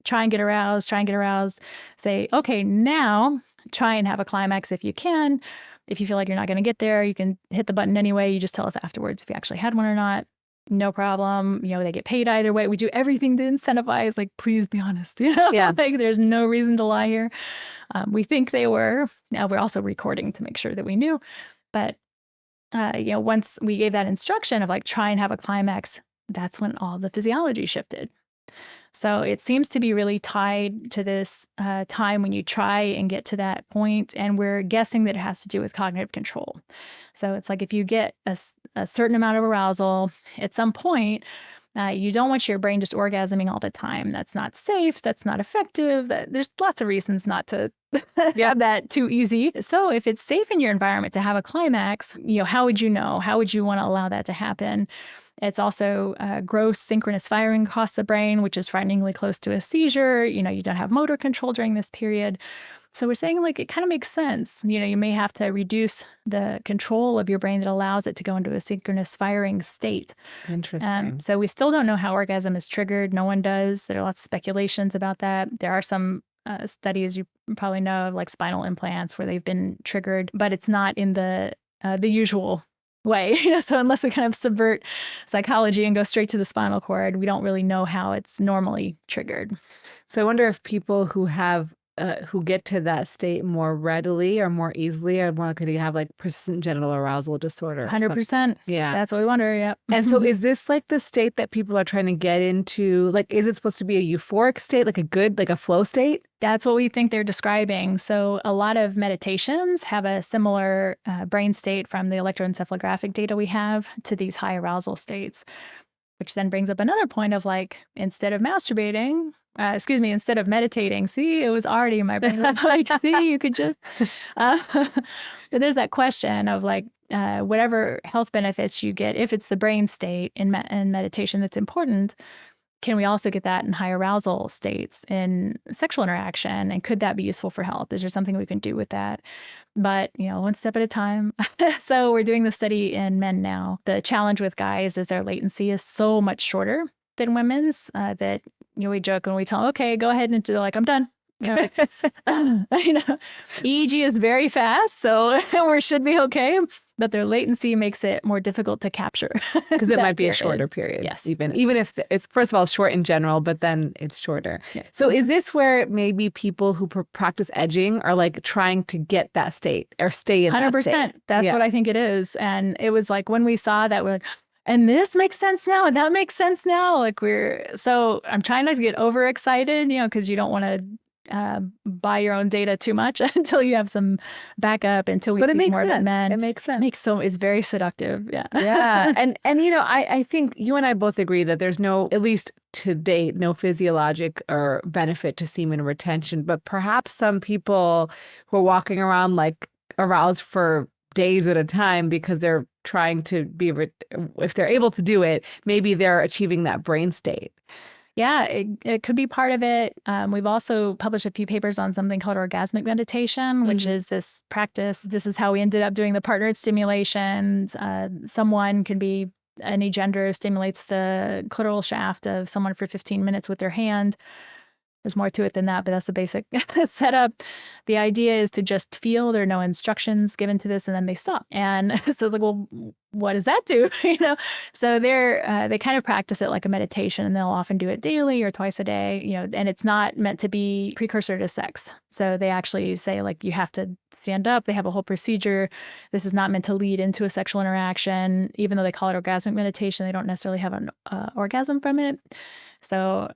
try and get aroused, say, okay, now try and have a climax if you can. If you feel like you're not going to get there, you can hit the button anyway. You just tell us afterwards if you actually had one or not. No problem. They get paid either way. We do everything to incentivize, like, please be honest. Yeah. Like there's no reason to lie here. We think they were. Now we're also recording to make sure that we knew. But, once we gave that instruction of like, try and have a climax, that's when all the physiology shifted. So it seems to be really tied to this time when you try and get to that point, and we're guessing that it has to do with cognitive control. So it's like if you get a certain amount of arousal at some point, you don't want your brain just orgasming all the time. That's not safe. That's not effective. There's lots of reasons not to have that too easy. So if it's safe in your environment to have a climax, how would you know? How would you want to allow that to happen? It's also gross synchronous firing across the brain, which is frighteningly close to a seizure. You don't have motor control during this period. So we're saying like it kind of makes sense. You may have to reduce the control of your brain that allows it to go into a synchronous firing state. Interesting. So we still don't know how orgasm is triggered. No one does. There are lots of speculations about that. There are some studies you probably know of like spinal implants where they've been triggered, but it's not in the usual way. So unless we kind of subvert psychology and go straight to the spinal cord, we don't really know how it's normally triggered. So I wonder if people who have who get to that state more readily or more easily are more likely to have like persistent genital arousal disorder. 100%. Yeah. That's what we wonder. Yeah. And so is this like the state that people are trying to get into? Like, is it supposed to be a euphoric state, like a flow state? That's what we think they're describing. So a lot of meditations have a similar brain state from the electroencephalographic data we have to these high arousal states, which then brings up another point of like, instead of meditating, see, it was already in my brain. Like, see, you could just, but there's that question of like, whatever health benefits you get, if it's the brain state in meditation that's important, can we also get that in high arousal states in sexual interaction? And could that be useful for health? Is there something we can do with that? But, one step at a time. So we're doing the study in men now. The challenge with guys is their latency is so much shorter. than women's. That we joke when we tell them, okay, go ahead, and they're like, I'm done. EEG is very fast, so we should be okay. But their latency makes it more difficult to capture because it might be a shorter period. Yes, even if it's first of all short in general, but then it's shorter. Yeah. So is this where maybe people who practice edging are like trying to get that state or stay in 100%? That state? That's what I think it is. And it was like when we saw that, we're like, and this makes sense now, and that makes sense now. Like so I'm trying not to get overexcited, because you don't want to buy your own data too much until you have some backup, until we see more of men. It makes sense. It's very seductive. Yeah. Yeah. And I think you and I both agree that there's no, at least to date, no physiologic or benefit to semen retention, but perhaps some people who are walking around like aroused for days at a time because they're trying to be, if they're able to do it, maybe they're achieving that brain state. Yeah, it could be part of it. We've also published a few papers on something called orgasmic meditation, which is this practice. This is how we ended up doing the partnered stimulations. Someone can be any gender, stimulates the clitoral shaft of someone for 15 minutes with their hand. There's more to it than that, but that's the basic setup. The idea is to just feel. There are no instructions given to this, and then they stop. And so it's like, well, what does that do? So they kind of practice it like a meditation, and they'll often do it daily or twice a day. And it's not meant to be precursor to sex. So they actually say like you have to stand up. They have a whole procedure. This is not meant to lead into a sexual interaction. Even though they call it orgasmic meditation, they don't necessarily have an orgasm from it. So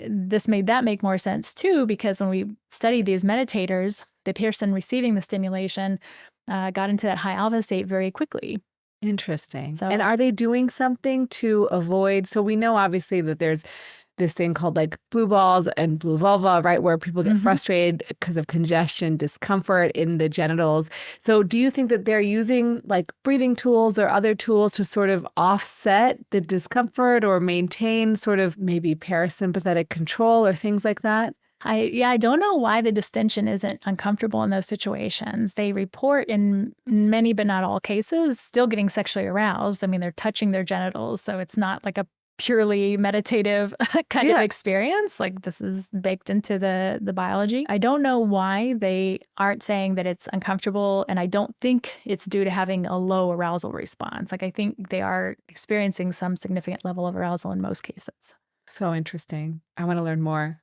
this made that make more sense too, because when we studied these meditators, the person receiving the stimulation got into that high alpha state very quickly. Interesting. And are they doing something to avoid? So we know obviously that there's this thing called like blue balls and blue vulva, right? Where people get frustrated because of congestion, discomfort in the genitals. So do you think that they're using like breathing tools or other tools to sort of offset the discomfort or maintain sort of maybe parasympathetic control or things like that? I don't know why the distension isn't uncomfortable in those situations. They report in many, but not all cases, still getting sexually aroused. I mean, they're touching their genitals, so it's not like a purely meditative kind of experience. Like this is baked into the biology. I don't know why they aren't saying that it's uncomfortable, and I don't think it's due to having a low arousal response. Like I think they are experiencing some significant level of arousal in most cases. So interesting. I want to learn more.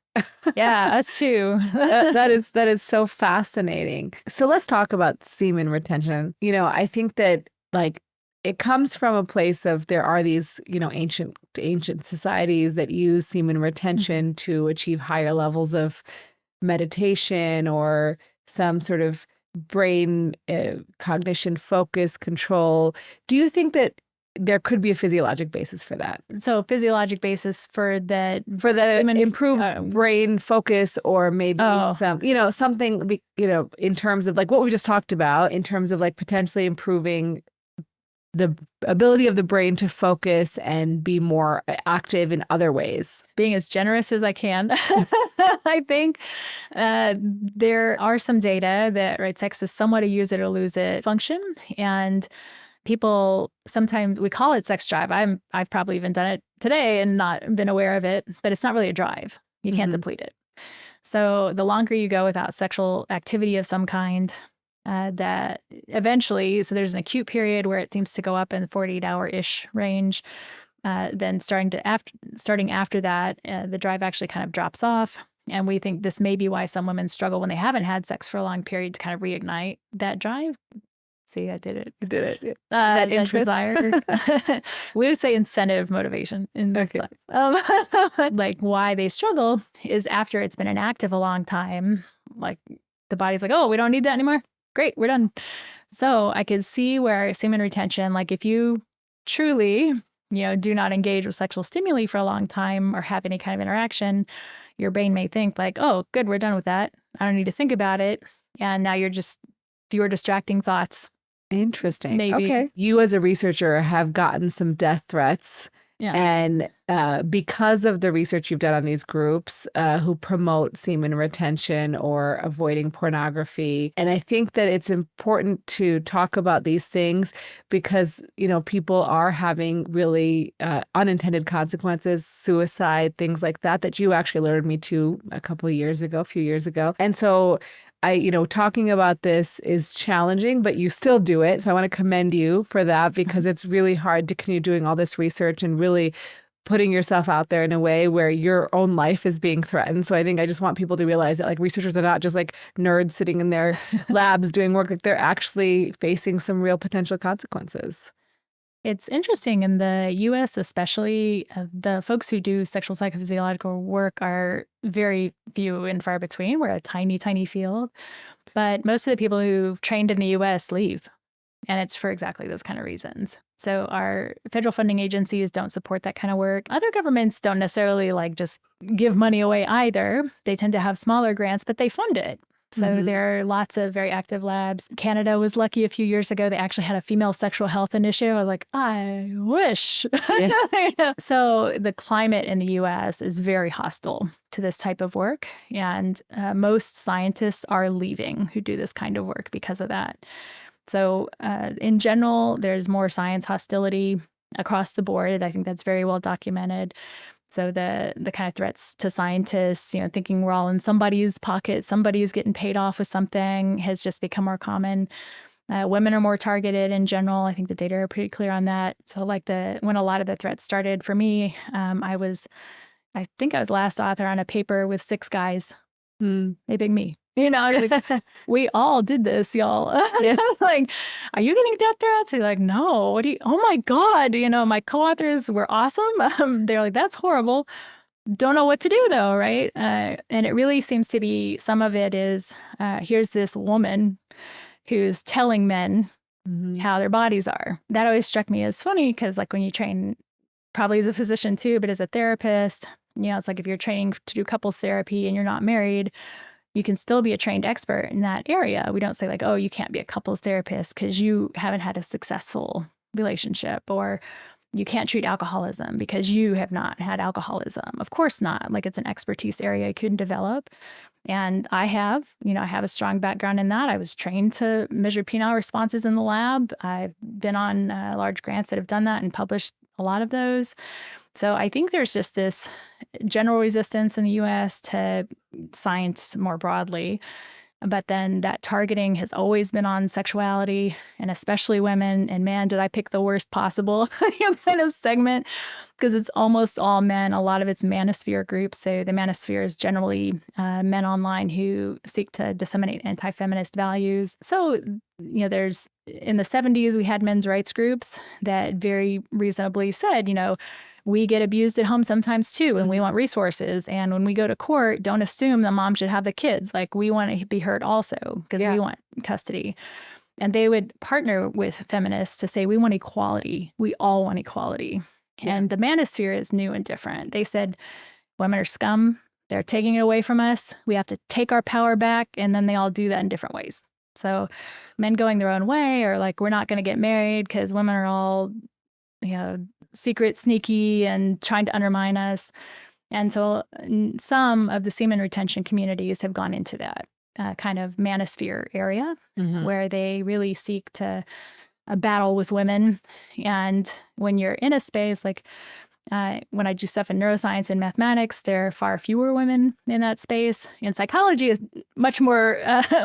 Yeah, us too. that is so fascinating. So let's talk about semen retention. I think that like it comes from a place of there are these, ancient societies that use semen retention to achieve higher levels of meditation or some sort of brain cognition, focus, control. Do you think that there could be a physiologic basis for that? So physiologic basis for the improved brain focus, or maybe some, something, in terms of like what we just talked about, in terms of like potentially improving the ability of the brain to focus and be more active in other ways. Being as generous as I can, I think. There are some data that sex is somewhat a use it or lose it function. And people, sometimes we call it sex drive. I've probably even done it today and not been aware of it, but it's not really a drive. You can't deplete it. So the longer you go without sexual activity of some kind, that eventually, so there's an acute period where it seems to go up in the 48-hour-ish range. Then starting after that, the drive actually kind of drops off. And we think this may be why some women struggle when they haven't had sex for a long period to kind of reignite that drive. See, I did it. You did it. That desire. We would say incentive motivation. Like why they struggle is after it's been inactive a long time, like the body's like, oh, we don't need that anymore. Great, we're done. So I could see where semen retention, like if you truly, do not engage with sexual stimuli for a long time or have any kind of interaction, your brain may think like, oh, good, we're done with that. I don't need to think about it. And now you're just fewer distracting thoughts. Interesting. Maybe. Okay. You as a researcher have gotten some death threats Yeah. And because of the research you've done on these groups who promote semen retention or avoiding pornography, and I think that it's important to talk about these things because, people are having really unintended consequences, suicide, things like that, that you actually alerted me to a few years ago. And so talking about this is challenging, but you still do it. So I want to commend you for that because it's really hard to continue doing all this research and really putting yourself out there in a way where your own life is being threatened. So I think I just want people to realize that researchers are not just nerds sitting in their labs doing work, they're actually facing some real potential consequences. It's interesting in the US, especially, the folks who do sexual psychophysiological work are very few and far between. We're a tiny, tiny field. But most of the people who trained in the US leave. And it's for exactly those kind of reasons. So our federal funding agencies don't support that kind of work. Other governments don't necessarily just give money away either. They tend to have smaller grants, but they fund it. So there are lots of very active labs. Canada was lucky a few years ago. They actually had a female sexual health initiative. I was like, I wish. Yeah. So the climate in the US is very hostile to this type of work. And most scientists are leaving who do this kind of work because of that. So in general, there's more science hostility across the board. I think that's very well documented. So the kind of threats to scientists, thinking we're all in somebody's pocket, somebody's getting paid off with something has just become more common. Women are more targeted in general. I think the data are pretty clear on that. So when a lot of the threats started for me, I think I was last author on a paper with 6 guys. They big me. We all did this, y'all. Yeah. Are you getting death threats? They're like, no. Oh my God. My co-authors were awesome. They're like, that's horrible. Don't know what to do though, right? And it really seems to be, some of it is, here's this woman who's telling men how their bodies are. That always struck me as funny because when you train, probably as a physician too, but as a therapist, it's if you're training to do couples therapy and you're not married, you can still be a trained expert in that area. We don't say oh, you can't be a couples therapist because you haven't had a successful relationship, or you can't treat alcoholism because you have not had alcoholism. Of course not. It's an expertise area you couldn't develop. And I have a strong background in that. I was trained to measure penile responses in the lab. I've been on large grants that have done that and published a lot of those. So I think there's just this general resistance in the US to science more broadly. But then that targeting has always been on sexuality, and especially women. And man, did I pick the worst possible kind of segment, because it's almost all men. A lot of it's manosphere groups. So the manosphere is generally men online who seek to disseminate anti-feminist values. So, there's, in the 70s, we had men's rights groups that very reasonably said, we get abused at home sometimes too, and we want resources. And when we go to court, don't assume the mom should have the kids. We want to be heard also because we want custody. And they would partner with feminists to say, we want equality. We all want equality. Yeah. And the manosphere is new and different. They said, women are scum. They're taking it away from us. We have to take our power back. And then they all do that in different ways. So men going their own way, or we're not going to get married because women are all, secret, sneaky, and trying to undermine us. And so some of the semen retention communities have gone into that kind of manosphere area where they really seek to battle with women. And when you're in a space when I do stuff in neuroscience and mathematics, there are far fewer women in that space. In psychology, is much more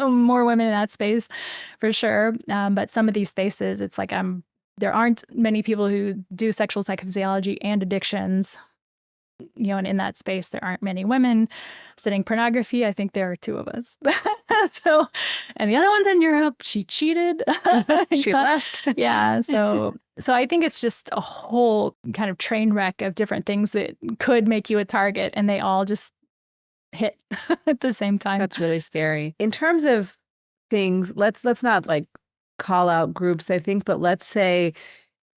more women in that space, for sure. But some of these spaces, it's there aren't many people who do sexual psychophysiology and addictions, and in that space, there aren't many women studying pornography. I think there are 2 of us. And the other one's in Europe. She cheated. She left. Yeah. So I think it's just a whole kind of train wreck of different things that could make you a target, and they all just hit at the same time. That's really scary. In terms of things, let's not call out groups, I think, but let's say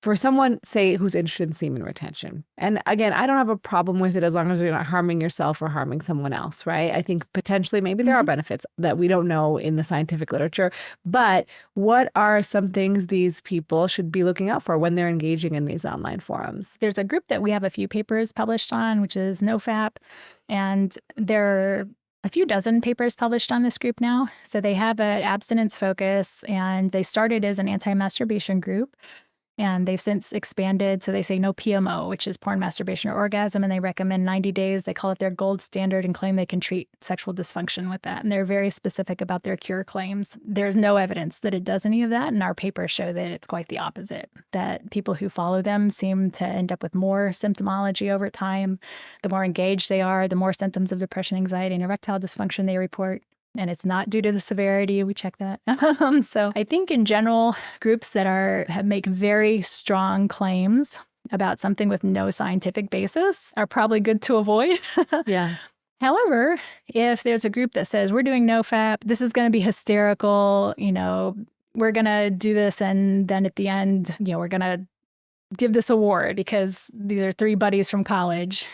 for someone, say, who's interested in semen retention, and again, I don't have a problem with it as long as you're not harming yourself or harming someone else, right? I think potentially maybe there are benefits that we don't know in the scientific literature, but what are some things these people should be looking out for when they're engaging in these online forums? There's a group that we have a few papers published on, which is NoFap, and there are a few dozen papers published on this group now. So they have an abstinence focus, and they started as an anti-masturbation group. And they've since expanded. So they say no PMO, which is porn, masturbation, or orgasm. And they recommend 90 days. They call it their gold standard and claim they can treat sexual dysfunction with that. And they're very specific about their cure claims. There's no evidence that it does any of that. And our papers show that it's quite the opposite, that people who follow them seem to end up with more symptomology over time. The more engaged they are, the more symptoms of depression, anxiety, and erectile dysfunction they report. And it's not due to the severity. We check that. So I think in general, groups that make very strong claims about something with no scientific basis are probably good to avoid. Yeah. However, if there's a group that says we're doing NoFap, this is going to be hysterical, we're going to do this, and then at the end, we're going to give this award because these are three buddies from college.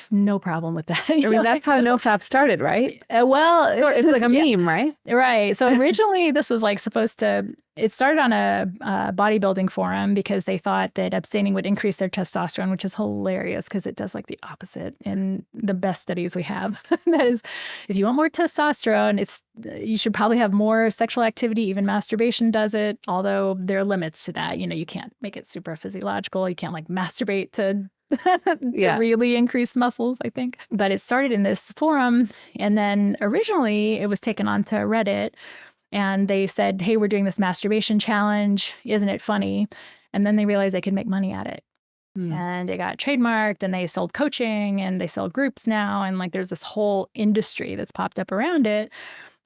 No problem with that. I mean, that's how NoFap started, right? Well, it's like a meme, right? Right. So originally this was like it started on a bodybuilding forum because they thought that abstaining would increase their testosterone, which is hilarious because it does like the opposite in the best studies we have. That is, if you want more testosterone, you should probably have more sexual activity. Even masturbation does it, although there are limits to that. You can't make it super physiological. You can't like masturbate to really increase muscles, I think. But it started in this forum. And then originally it was taken onto Reddit. And they said, hey, we're doing this masturbation challenge. Isn't it funny? And then they realized they could make money at it. And it got trademarked, and they sold coaching, and they sell groups now. And like there's this whole industry that's popped up around it.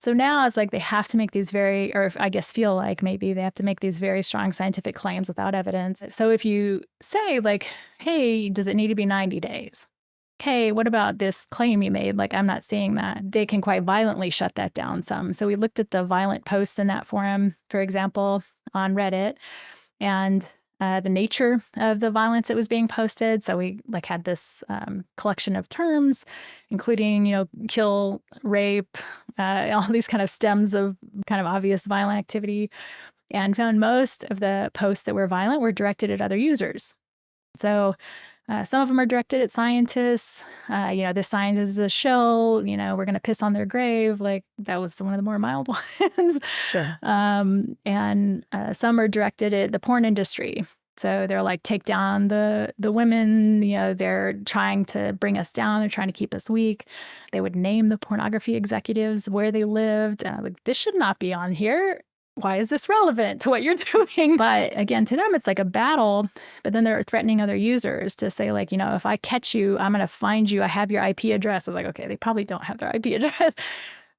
So now it's like they have to make these feel like maybe they have to make these very strong scientific claims without evidence. So if you say like, hey, does it need to be 90 days? Okay, what about this claim you made? Like, I'm not seeing that. They can quite violently shut that down some. So we looked at the violent posts in that forum, for example, on Reddit, and the nature of the violence that was being posted. So we had this collection of terms, including, kill, rape, all these kind of stems of kind of obvious violent activity, and found most of the posts that were violent were directed at other users. So some of them are directed at scientists. This scientist is a shill. We're going to piss on their grave. Like that was one of the more mild ones. Sure. And some are directed at the porn industry. So they're like, take down the women. They're trying to bring us down. They're trying to keep us weak. They would name the pornography executives, where they lived. This should not be on here. Why is this relevant to what you're doing? But again, to them, it's like a battle. But then they're threatening other users to say, like, if I catch you, I'm going to find you. I have your IP address. I was like, okay, they probably don't have their IP address.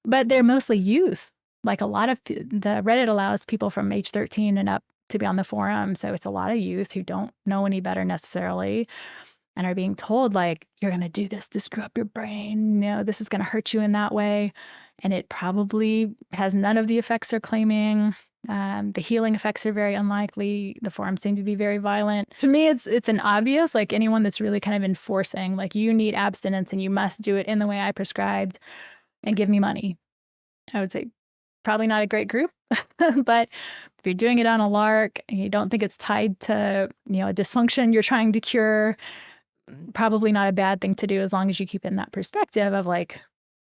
But they're mostly youth. Like a lot of the Reddit allows people from age 13 and up to be on the forum. So it's a lot of youth who don't know any better necessarily and are being told, like, you're going to do this to screw up your brain. This is going to hurt you in that way. And it probably has none of the effects they're claiming. The healing effects are very unlikely. The forums seem to be very violent. To me, it's an obvious, like anyone that's really kind of enforcing, like you need abstinence and you must do it in the way I prescribed and give me money. I would say probably not a great group. But if you're doing it on a lark and you don't think it's tied to, a dysfunction you're trying to cure, probably not a bad thing to do as long as you keep in that perspective of like,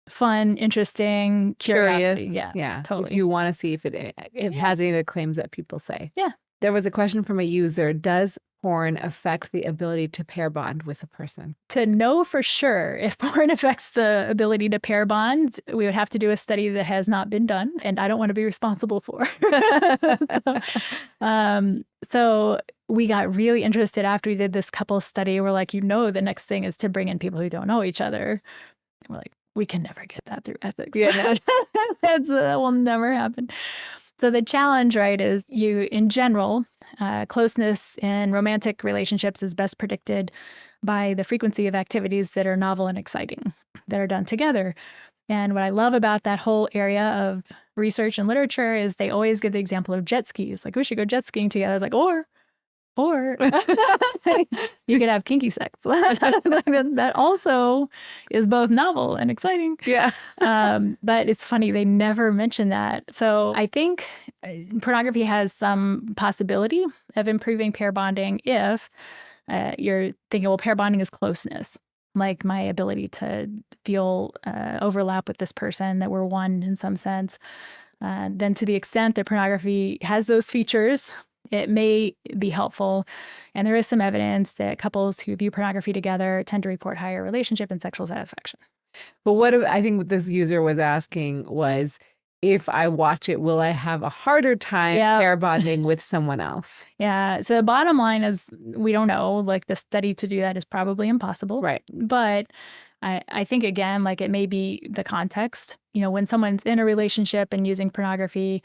fun, interesting, curious. Yeah, totally. If you want to see if it has any of the claims that people say. Yeah. There was a question from a user. Does porn affect the ability to pair bond with a person? To know for sure if porn affects the ability to pair bond, we would have to do a study that has not been done, and I don't want to be responsible for. So we got really interested after we did this couple study. We're like, the next thing is to bring in people who don't know each other. And we're like, we can never get that through ethics. Yeah, that will never happen. So the challenge, right, is in general, closeness in romantic relationships is best predicted by the frequency of activities that are novel and exciting, that are done together. And what I love about that whole area of research and literature is they always give the example of jet skis. Like, we should go jet skiing together. It's like, or Or you could have kinky sex. That also is both novel and exciting. Yeah. But it's funny, they never mention that. So I think pornography has some possibility of improving pair bonding if you're thinking, well, pair bonding is closeness, like my ability to feel overlap with this person, that we're one in some sense. Then to the extent that pornography has those features, it may be helpful. And there is some evidence that couples who view pornography together tend to report higher relationship and sexual satisfaction. But I think what this user was asking was, if I watch it, will I have a harder time pair bonding with someone else? Yeah. So the bottom line is we don't know. Like, the study to do that is probably impossible. Right. But I think, again, like, it may be the context. When someone's in a relationship and using pornography,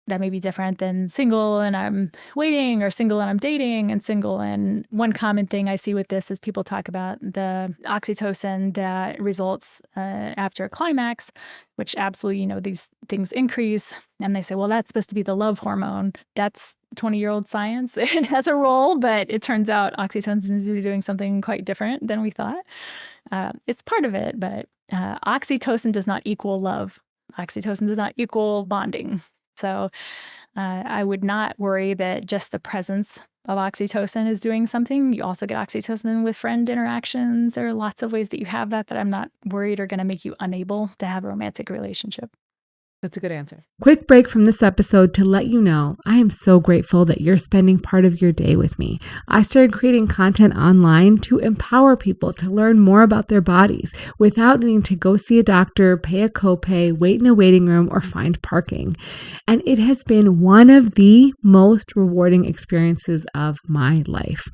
that may be different than single and I'm waiting, or single and I'm dating, and single. And one common thing I see with this is people talk about the oxytocin that results after a climax, which absolutely, these things increase. And they say, well, that's supposed to be the love hormone. That's 20-year-old science. It has a role, but it turns out oxytocin is doing something quite different than we thought. It's part of it, but oxytocin does not equal love. Oxytocin does not equal bonding. So I would not worry that just the presence of oxytocin is doing something. You also get oxytocin with friend interactions. There are lots of ways that you have that I'm not worried are going to make you unable to have a romantic relationship. That's a good answer. Quick break from this episode to let you know I am so grateful that you're spending part of your day with me. I started creating content online to empower people to learn more about their bodies without needing to go see a doctor, pay a copay, wait in a waiting room, or find parking. And it has been one of the most rewarding experiences of my life.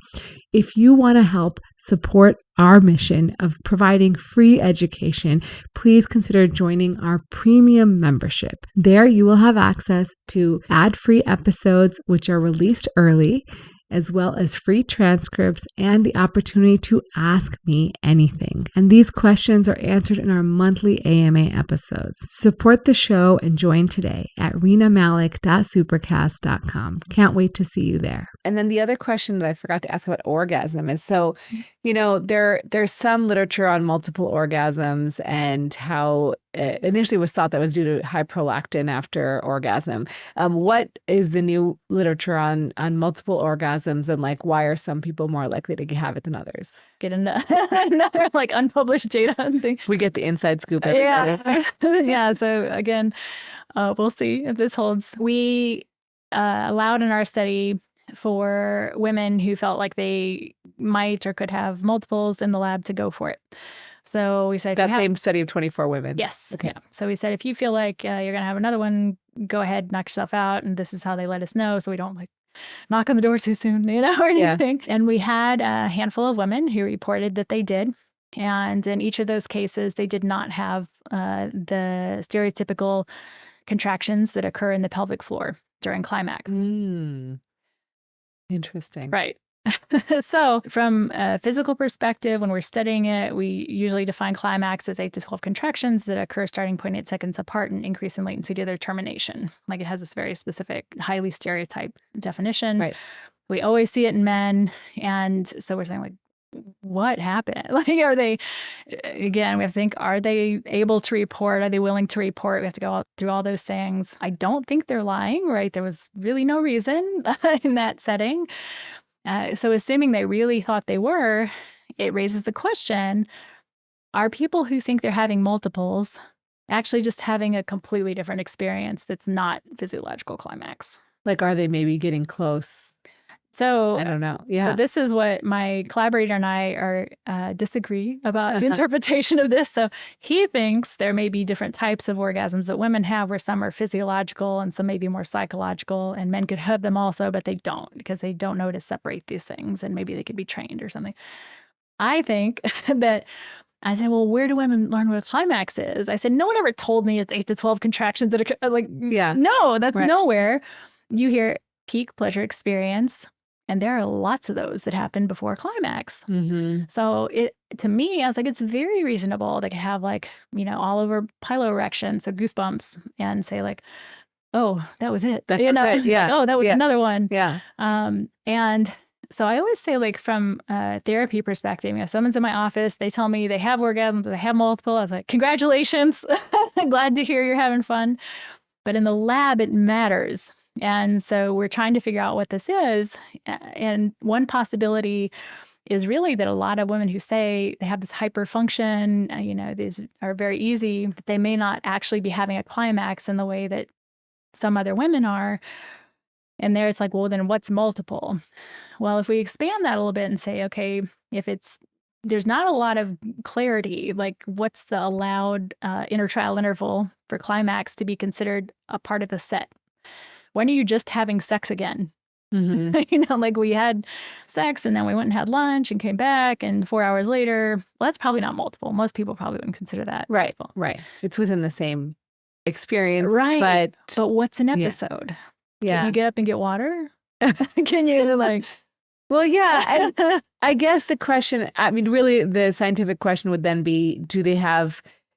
If you want to help support our mission of providing free education, please consider joining our premium membership. There you will have access to ad-free episodes, which are released early, as well as free transcripts and the opportunity to ask me anything. And these questions are answered in our monthly AMA episodes. Support the show and join today at renamalik.supercast.com. Can't wait to see you there. And then the other question that I forgot to ask about orgasm is, so, there's some literature on multiple orgasms and how initially was thought that was due to high prolactin after orgasm. What is the new literature on multiple orgasms, and like, why are some people more likely to have it than others? Get into another like unpublished data and things. We get the inside scoop. Yeah. Yeah. So again, we'll see if this holds. We allowed in our study for women who felt like they might or could have multiples in the lab to go for it. So we said that same study of 24 women. Yes. Okay. Yeah. So we said, if you feel like you're going to have another one, go ahead, knock yourself out. And this is how they let us know, so we don't like knock on the door too soon, or anything. Yeah. And we had a handful of women who reported that they did. And in each of those cases, they did not have the stereotypical contractions that occur in the pelvic floor during climax. Interesting. Right. So from a physical perspective, when we're studying it, we usually define climax as 8 to 12 contractions that occur starting 0.8 seconds apart and increase in latency to their termination. Like, it has this very specific, highly stereotyped definition. Right. We always see it in men. And so we're saying, like, what happened? Like, are they, again, we have to think, are they able to report? Are they willing to report? We have to go through all those things. I don't think they're lying, right? There was really no reason in that setting. So assuming they really thought they were, it raises the question, are people who think they're having multiples actually just having a completely different experience that's not physiological climax? Like, are they maybe getting close? So I don't know. Yeah. So this is what my collaborator and I are disagree about the interpretation of this. So he thinks there may be different types of orgasms that women have, where some are physiological and some may be more psychological, and men could have them also, but they don't, because they don't know to separate these things, and maybe they could be trained or something. I think that I said, well, where do women learn what a climax is? I said, no one ever told me it's 8 to 12 contractions that are like, no, that's right. Nowhere. You hear peak pleasure experience. And there are lots of those that happen before climax. Mm-hmm. So to me, I was like, it's very reasonable. They could have, like, all over piloerection, so goosebumps, and say, like, oh, that was it. That's it. Yeah. Like, oh, that was Yeah. another one. Yeah. And so I always say, like, from a therapy perspective, if someone's in my office, they tell me they have orgasms, they have multiple, I was like, congratulations. I'm glad to hear you're having fun. But in the lab, it matters. And so we're trying to figure out what this is. And one possibility is really that a lot of women who say they have this hyperfunction, these are very easy, that they may not actually be having a climax in the way that some other women are. And there it's like, well, then what's multiple? Well, if we expand that a little bit and say, okay, there's not a lot of clarity, like what's the allowed intertrial interval for climax to be considered a part of the set? When are you just having sex again? Mm-hmm. Like we had sex and then we went and had lunch and came back and 4 hours later, well, that's probably not multiple. Most people probably wouldn't consider that Right. multiple. Right. It's within the same experience. Right. But what's an episode? Yeah. Can you get up and get water? Can you like... Well, yeah. And I guess the question, I mean, really the scientific question would then be,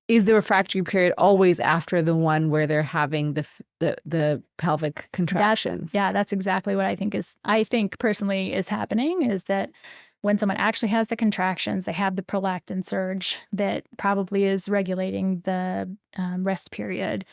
is the refractory period always after the one where they're having the pelvic contractions? That's exactly what I think personally is happening, is that when someone actually has the contractions, they have the prolactin surge that probably is regulating the rest period.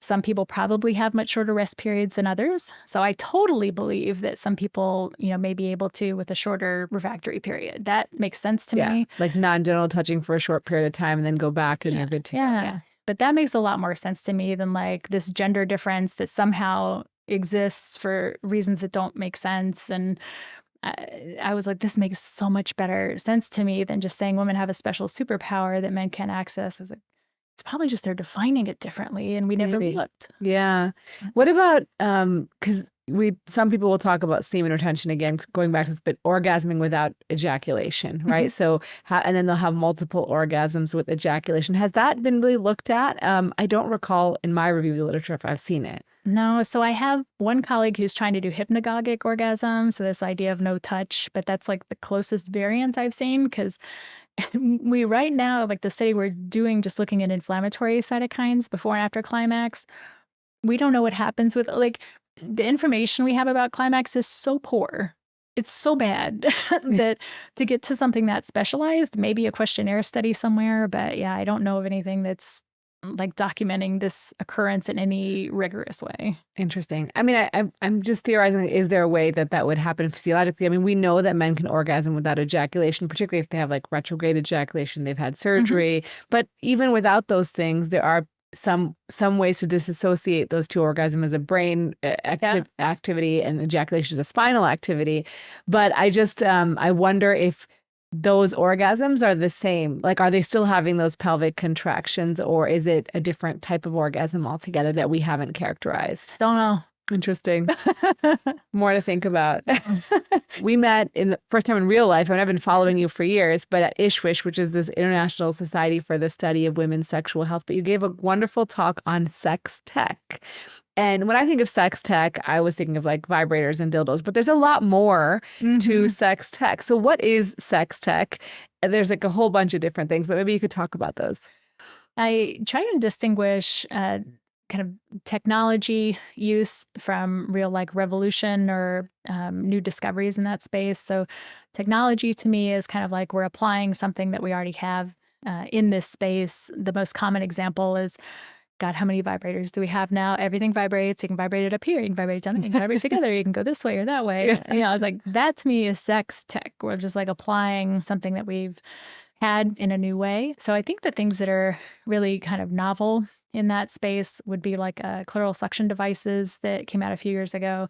Some people probably have much shorter rest periods than others. So I totally believe that some people, may be able to with a shorter refractory period. That makes sense to me. Like non-genital touching for a short period of time and then go back and you're good to go. Yeah. But that makes a lot more sense to me than like this gender difference that somehow exists for reasons that don't make sense. And I was like, this makes so much better sense to me than just saying women have a special superpower that men can't access. It's probably just they're defining it differently and we never looked. Yeah. What about, because some people will talk about semen retention again, going back to this, but orgasming without ejaculation, right? So, and then they'll have multiple orgasms with ejaculation. Has that been really looked at? I don't recall in my review of the literature if I've seen it. No. So I have one colleague who's trying to do hypnagogic orgasm. So this idea of no touch, but that's like the closest variant I've seen, because we right now, like the study we're doing, just looking at inflammatory cytokines before and after climax, we don't know what happens with, like, the information we have about climax is so poor. It's so bad that to get to something that specialized, maybe a questionnaire study somewhere. But yeah, I don't know of anything that's like documenting this occurrence in any rigorous way. Interesting. I mean, I'm just theorizing, is there a way that would happen physiologically? I mean, we know that men can orgasm without ejaculation, particularly if they have like retrograde ejaculation, they've had surgery. But even without those things, there are some ways to disassociate those two orgasms as a brain activity and ejaculation as a spinal activity. But I just, I wonder if those orgasms are the same. Like, are they still having those pelvic contractions, or is it a different type of orgasm altogether that we haven't characterized? Don't know. Interesting. More to think about. We met in the first time in real life. I mean, I've been following you for years, but at ISHWISH, which is this International Society for the Study of Women's Sexual Health. But you gave a wonderful talk on sex tech. And when I think of sex tech, I was thinking of like vibrators and dildos, but there's a lot more to sex tech. So what is sex tech? There's like a whole bunch of different things, but maybe you could talk about those. I try to distinguish kind of technology use from real like revolution or new discoveries in that space. So technology to me is kind of like we're applying something that we already have in this space. The most common example is, God, how many vibrators do we have now? Everything vibrates. You can vibrate it up here. You can vibrate it down there. You can vibrate it together. You can go this way or that way. It's like that to me is sex tech. We're just like applying something that we've had in a new way. So I think the things that are really kind of novel in that space would be like clitoral suction devices that came out a few years ago.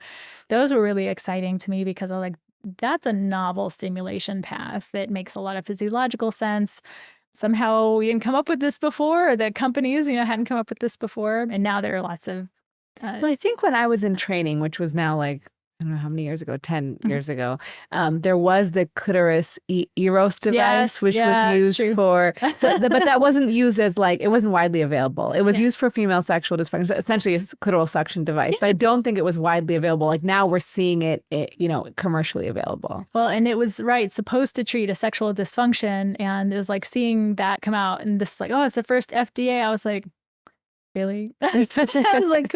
Those were really exciting to me because I'm like, that's a novel stimulation path that makes a lot of physiological sense. Somehow we didn't come up with this before, or the companies, hadn't come up with this before. And now there are lots of... Well, I think when I was in training, which was now like, I don't know how many years ago, 10 years ago, there was the clitoris Eros device, which was used for, but that wasn't used as like, it wasn't widely available. It was used for female sexual dysfunction, essentially a clitoral suction device, but I don't think it was widely available. Like now we're seeing it, commercially available. Well, and it was supposed to treat a sexual dysfunction. And it was like seeing that come out and this like, oh, it's the first FDA. I was like, really? I was like,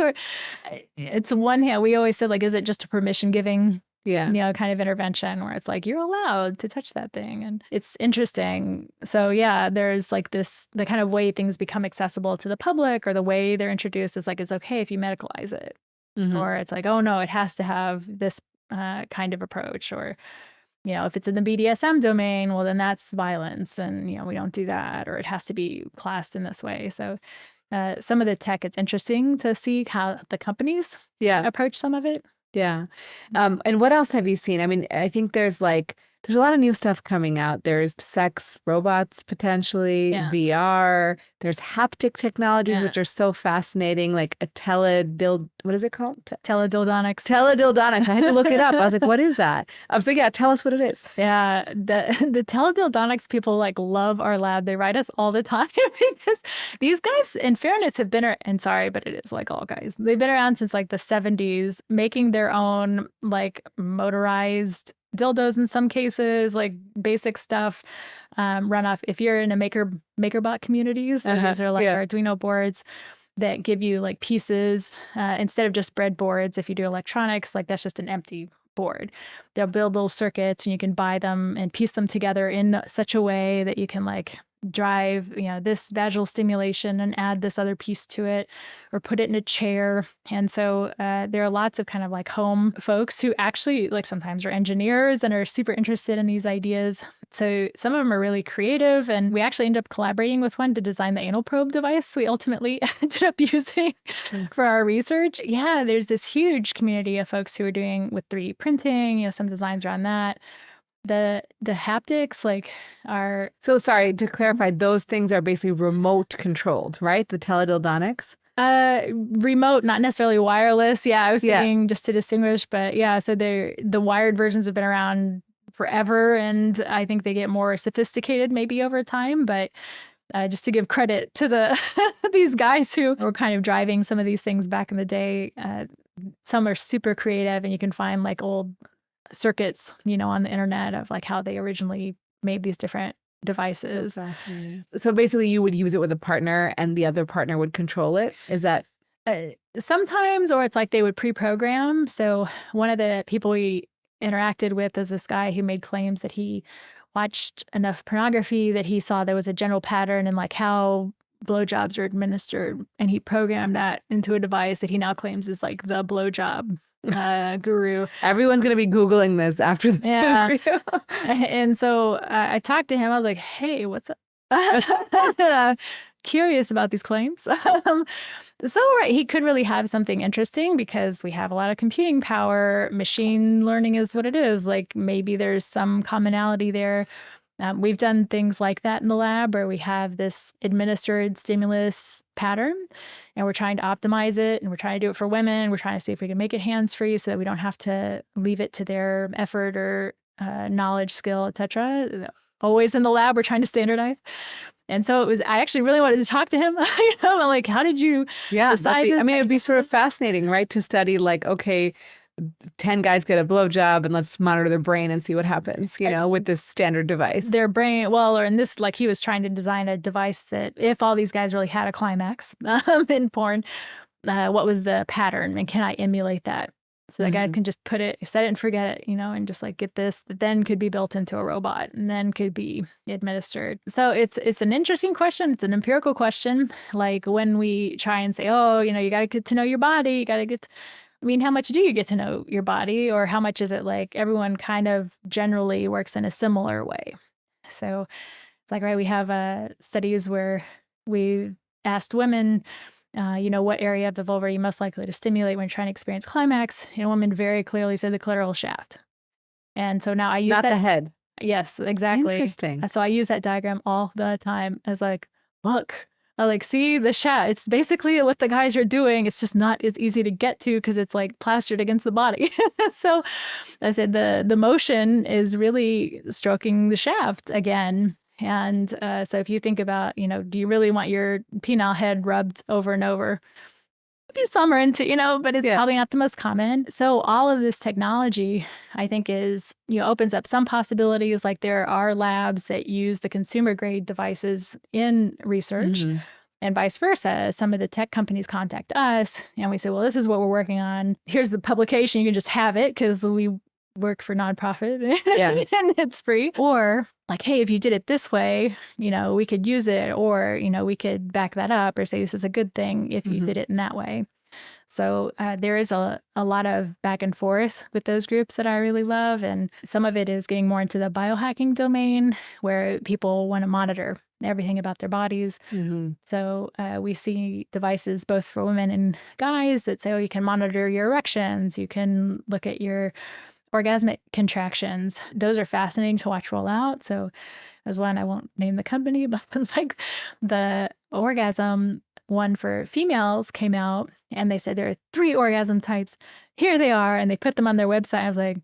it's one hand. We always said, like, is it just a permission giving, kind of intervention where it's like, you're allowed to touch that thing. And it's interesting. So yeah, there's like the kind of way things become accessible to the public, or the way they're introduced is like, it's okay if you medicalize it. Or it's like, oh no, it has to have this kind of approach. Or, if it's in the BDSM domain, well, then that's violence. And, we don't do that. Or it has to be classed in this way. So some of the tech, it's interesting to see how the companies approach some of it. Yeah. And what else have you seen? I mean, I think there's a lot of new stuff coming out. There's sex robots, potentially, VR. There's haptic technologies, which are so fascinating, like a what is it called? Teledildonics. Teledildonics. I had to look it up. I was like, what is that? So yeah, tell us what it is. Yeah. The teledildonics people love our lab. They write us all the time because these guys, in fairness, have been, and sorry, but it is like all guys. They've been around since the 70s, making their own motorized dildos in some cases, basic stuff, run off. If you're in a MakerBot communities, these are Arduino boards that give you pieces instead of just breadboards. If you do electronics, that's just an empty board. They'll build little circuits and you can buy them and piece them together in such a way that you can drive this vaginal stimulation and add this other piece to it, or put it in a chair. And so there are lots of kind of home folks who actually sometimes are engineers and are super interested in these ideas. So some of them are really creative, and we actually ended up collaborating with one to design the anal probe device we ultimately ended up using for our research. Yeah, there's this huge community of folks who are doing with 3D printing, some designs around that. The haptics are... So sorry, to clarify, those things are basically remote controlled, right? The teledildonics? Remote, not necessarily wireless. Yeah, I was thinking just to distinguish, but yeah, so the wired versions have been around forever, and I think they get more sophisticated maybe over time, but just to give credit to these guys who were kind of driving some of these things back in the day. Some are super creative, and you can find old circuits, on the internet of how they originally made these different devices. So basically you would use it with a partner and the other partner would control it. Is that sometimes, or it's they would pre-program. So one of the people we interacted with is this guy who made claims that he watched enough pornography that he saw there was a general pattern in how blowjobs are administered, and he programmed that into a device that he now claims is the blowjob guru. Everyone's going to be Googling this after the interview. And so I talked to him. I was like, hey, what's up? Curious about these claims. So he could really have something interesting because we have a lot of computing power. Machine learning is what it is. Maybe there's some commonality there. We've done things like that in the lab where we have this administered stimulus pattern and we're trying to optimize it, and we're trying to do it for women. We're trying to see if we can make it hands-free so that we don't have to leave it to their effort or knowledge, skill, etc. Always in the lab, we're trying to standardize. And so I actually really wanted to talk to him. How did you decide this? I mean, it'd be sort of fascinating, right? To study okay, 10 guys get a blowjob and let's monitor their brain and see what happens, with this standard device. Their brain, or in this, he was trying to design a device that if all these guys really had a climax in porn, what was the pattern and can I emulate that? So the guy can just set it and forget it, and just get this, that then could be built into a robot and then could be administered. So it's an interesting question. It's an empirical question. When we try and say, oh, you got to get to know your body, you got to get how much do you get to know your body, or how much is it everyone kind of generally works in a similar way? So it's right, we have studies where we asked women, what area of the vulva are you most likely to stimulate when you're trying to experience climax? And a woman very clearly said the clitoral shaft. And so now I use not the head. Yes, exactly. Interesting. So I use that diagram all the time as look. I see the shaft. It's basically what the guys are doing. It's just not as easy to get to because it's plastered against the body. So I said the motion is really stroking the shaft again. And so if you think about, do you really want your penile head rubbed over and over? Maybe some are into, but it's probably not the most common. So all of this technology, I think, is, opens up some possibilities. There are labs that use the consumer grade devices in research. And vice versa. Some of the tech companies contact us and we say, well, this is what we're working on. Here's the publication. You can just have it because we work for nonprofit and it's free. Or like, hey, if you did it this way, we could use it, or, we could back that up or say this is a good thing if you did it in that way. So there is a lot of back and forth with those groups that I really love. And some of it is getting more into the biohacking domain where people want to monitor everything about their bodies. So we see devices both for women and guys that say, oh, you can monitor your erections. You can look at your orgasmic contractions. Those are fascinating to watch roll out. So as one, I won't name the company, but like the orgasm one for females came out and they said there are 3 orgasm types. Here they are. And they put them on their website. I was like,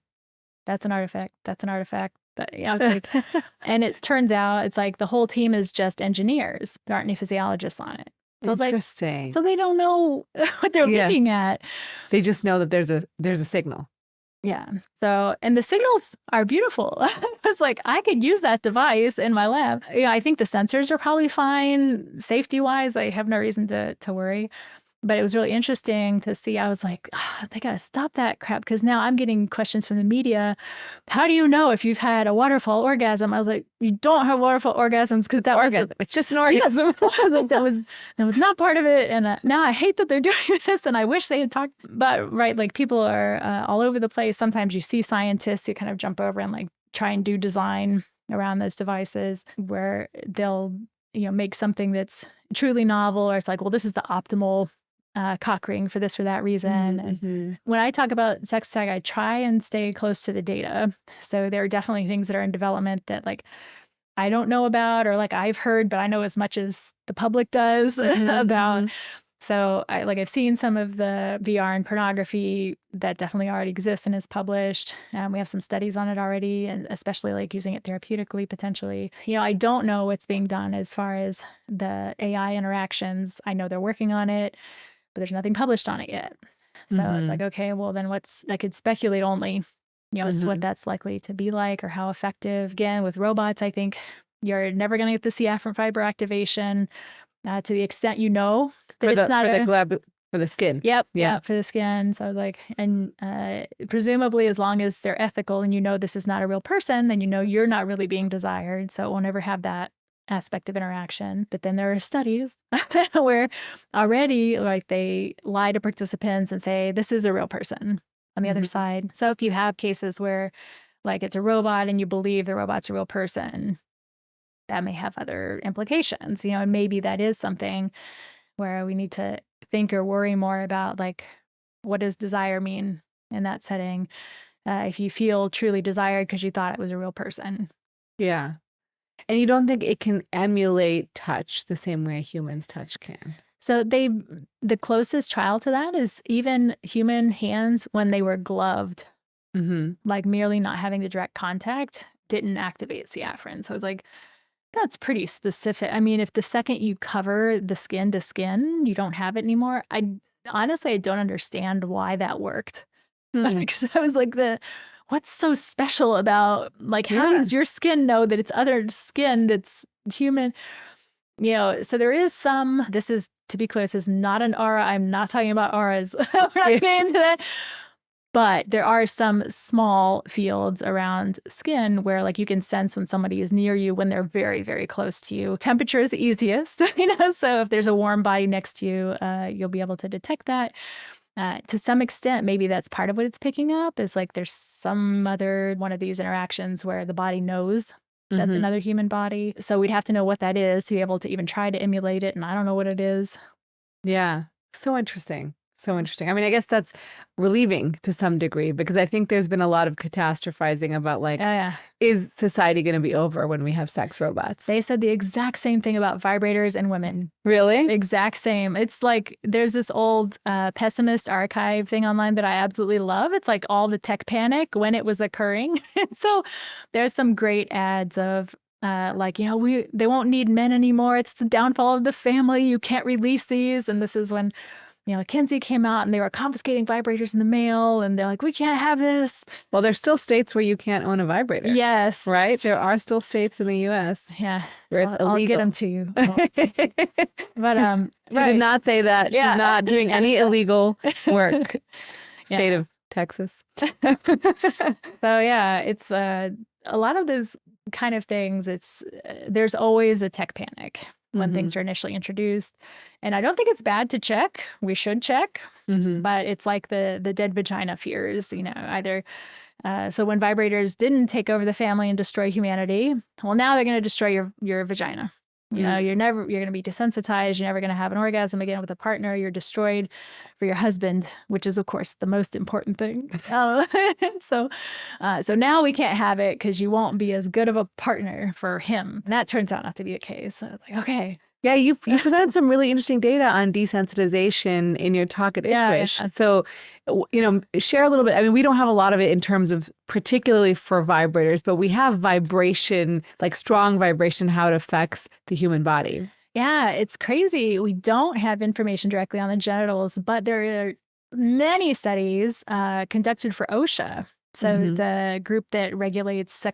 that's an artifact. That's an artifact. But yeah, like, and it turns out it's like the whole team is just engineers. There aren't any physiologists on it. So it's Interesting. Like, so they don't know what they're looking at. They just know that there's a signal. Yeah. So, and the signals are beautiful. It's like, I could use that device in my lab. Yeah, I think the sensors are probably fine. Safety wise, I have no reason to worry. But it was really interesting to see. I was like, they got to stop that crap. Because now I'm getting questions from the media. How do you know if you've had a waterfall orgasm? I was like, you don't have waterfall orgasms because that was it's just an orgasm. I was like, that was not part of it. And now I hate that they're doing this. And I wish they had talked. But right, like people are all over the place. Sometimes you see scientists who kind of jump over and like try and do design around those devices where they'll make something that's truly novel, or it's like, well, this is the optimal cock ring for this or that reason. And when I talk about sex tech, I try and stay close to the data. So there are definitely things that are in development that like I don't know about, or like I've heard, but I know as much as the public does about. So I've seen some of the VR and pornography that definitely already exists and is published. We have some studies on it already, and especially like using it therapeutically potentially. I don't know what's being done as far as the AI interactions. I know they're working on it, but there's nothing published on it yet. So it's like, okay, well then I could speculate only, as to what that's likely to be like or how effective. Again, with robots, I think you're never going to get the diaphragm fiber activation to the extent that it's not for the skin. Yep. Yeah. For the skin. So and presumably as long as they're ethical and this is not a real person, then you're not really being desired. So it will never have that aspect of interaction. But then there are studies where already they lie to participants and say, this is a real person on the other side. So if you have cases where it's a robot and you believe the robot's a real person, that may have other implications, and maybe that is something where we need to think or worry more about, what does desire mean in that setting? If you feel truly desired because you thought it was a real person. Yeah. And you don't think it can emulate touch the same way humans touch can? So the closest trial to that is even human hands when they were gloved, merely not having the direct contact didn't activate diaphragm. So it's that's pretty specific. I mean, if the second you cover the skin to skin, you don't have it anymore. I don't understand why that worked. Because I was like, what's so special about how does your skin know that it's other skin that's human? So there is some. This is, to be clear, this is not an aura. I'm not talking about auras. We're not getting into that. But there are some small fields around skin where you can sense when somebody is near you when they're very, very close to you. Temperature is the easiest, so if there's a warm body next to you, you'll be able to detect that. To some extent, maybe that's part of what it's picking up is there's some other one of these interactions where the body knows that's another human body. So we'd have to know what that is to be able to even try to emulate it. And I don't know what it is. Yeah. So interesting. So interesting. I mean, I guess that's relieving to some degree because I think there's been a lot of catastrophizing about is society going to be over when we have sex robots? They said the exact same thing about vibrators and women. Really? The exact same. It's there's this old pessimist archive thing online that I absolutely love. It's all the tech panic when it was occurring. So there's some great ads of they won't need men anymore. It's the downfall of the family. You can't release these. And this is when Kinsey came out and they were confiscating vibrators in the mail, and they're like, we can't have this. Well, there's still states where you can't own a vibrator. Yes. Right? There are still states in the U.S. Yeah. where it's I'll get illegal. them to you. But She did not say that. Yeah. She's not doing any illegal work. State of Texas. So yeah, it's a lot of those kind of things. There's always a tech panic when things are initially introduced, and I don't think it's bad to check. We should check, but it's like the dead vagina fears. Either so when vibrators didn't take over the family and destroy humanity, well, now they're going to destroy your vagina. You're going to be desensitized. You're never going to have an orgasm again with a partner. You're destroyed for your husband, which is, of course, the most important thing. So now we can't have it because you won't be as good of a partner for him. And that turns out not to be the case. So I was like, okay. Yeah, you presented some really interesting data on desensitization in your talk at IFWISH. Yeah. So, share a little bit. I mean, we don't have a lot of it in terms of particularly for vibrators, but we have vibration, like strong vibration, how it affects the human body. Yeah, it's crazy. We don't have information directly on the genitals, but there are many studies conducted for OSHA. So the group that regulates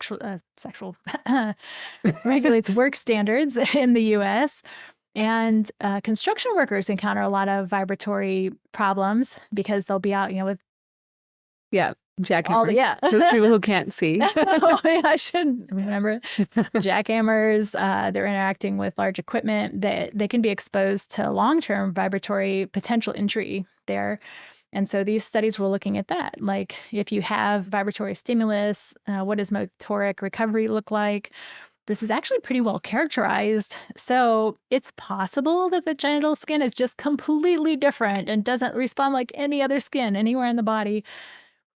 regulates work standards in the U.S. And construction workers encounter a lot of vibratory problems because they'll be out, with jackhammers. Yeah, Just people who can't see. I should remember jackhammers. They're interacting with large equipment that they can be exposed to long-term vibratory potential injury there. And so these studies were looking at that. Like if you have vibratory stimulus, what does motoric recovery look like? This is actually pretty well characterized. So it's possible that the genital skin is just completely different and doesn't respond like any other skin anywhere in the body.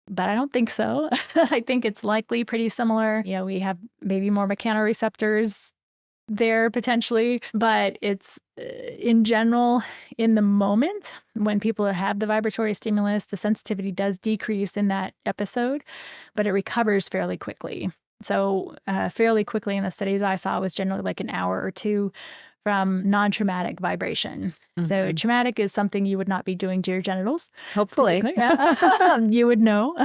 But I don't think so. I think it's likely pretty similar. We have maybe more mechanoreceptors there potentially, but it's in general, in the moment when people have the vibratory stimulus, the sensitivity does decrease in that episode, but it recovers fairly quickly. So fairly quickly in the studies I saw, it was generally like an hour or two from non-traumatic vibration. So traumatic is something you would not be doing to your genitals. Hopefully. You would know.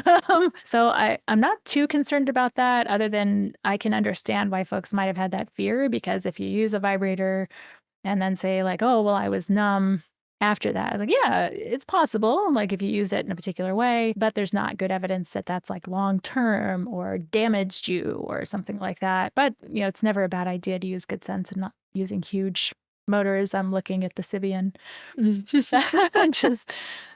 So I'm not too concerned about that, other than I can understand why folks might have had that fear, because if you use a vibrator and then say like, oh, well, I was numb after that. Like, yeah, it's possible, like if you use it in a particular way, but there's not good evidence that that's like long-term or damaged you or something like that. But, it's never a bad idea to use good sense and not using huge motors. I'm looking at the Sibian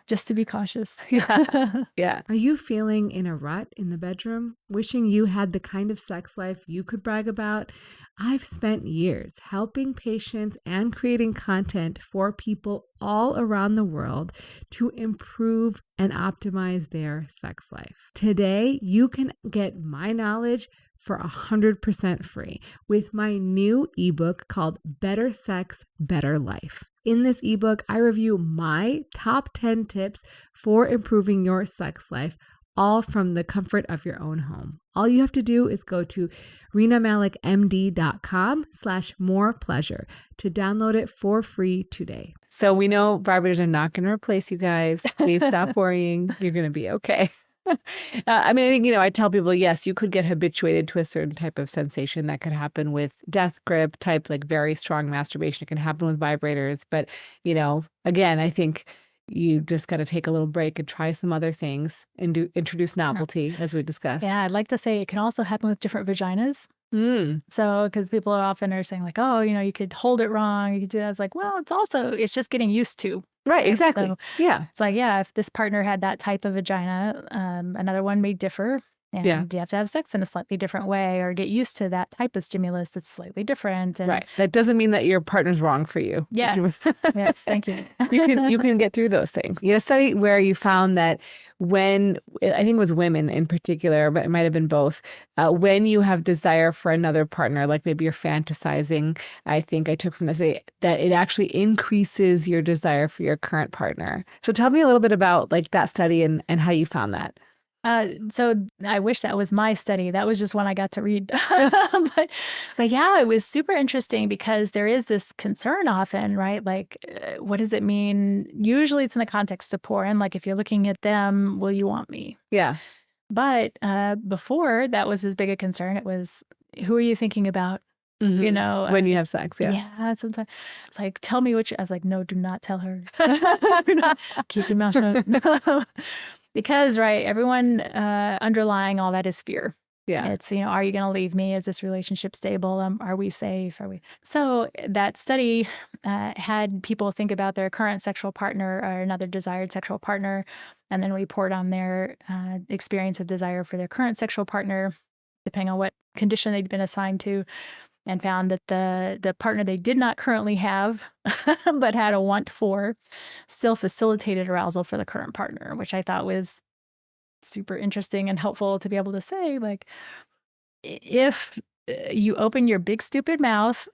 just to be cautious. Yeah. Are you feeling in a rut in the bedroom, wishing you had the kind of sex life you could brag about? I've spent years helping patients and creating content for people all around the world to improve and optimize their sex life. Today, you can get my knowledge for 100% free with my new ebook called Better Sex, Better Life. In this ebook, I review my top 10 tips for improving your sex life, all from the comfort of your own home. All you have to do is go to renamalikmd.com/morepleasure to download it for free today. So we know vibrators are not going to replace you guys. Please stop worrying. You're going to be okay. I think, I tell people, yes, you could get habituated to a certain type of sensation that could happen with death grip type, like very strong masturbation. It can happen with vibrators. But, again, I think you just got to take a little break and try some other things and introduce novelty, as we discussed. Yeah, I'd like to say it can also happen with different vaginas. So, because people often are saying like, oh, you could hold it wrong. You could do that. It's like, well, it's just getting used to. Right, exactly. So yeah. It's like, yeah, if this partner had that type of vagina, another one may differ. And you have to have sex in a slightly different way or get used to that type of stimulus that's slightly different. And right. That doesn't mean that your partner's wrong for you. Yeah. Yes, thank you. You can get through those things. You had a study where you found that when, I think it was women in particular, but it might have been both, when you have desire for another partner, like maybe you're fantasizing, I think I took from this that it actually increases your desire for your current partner. So tell me a little bit about like that study and how you found that. So I wish that was my study. That was just one I got to read. but yeah, it was super interesting because there is this concern often, right? Like, what does it mean? Usually it's in the context of porn. Like if you're looking at them, will you want me? Yeah. But before that was as big a concern. It was, who are you thinking about? You know, when you have sex. Yeah. Yeah, sometimes it's like, tell me what you, I was like, no, do not tell her. Keep your mouth shut. Because, right, everyone underlying all that is fear. Yeah. It's, you know, are you going to leave me? Is this relationship stable? Are we safe? Are we? So that study had people think about their current sexual partner or another desired sexual partner, and then report on their experience of desire for their current sexual partner, depending on what condition they'd been assigned to, and found that the partner they did not currently have, but had a want for, still facilitated arousal for the current partner, which I thought was super interesting and helpful to be able to say, like, if you open your big stupid mouth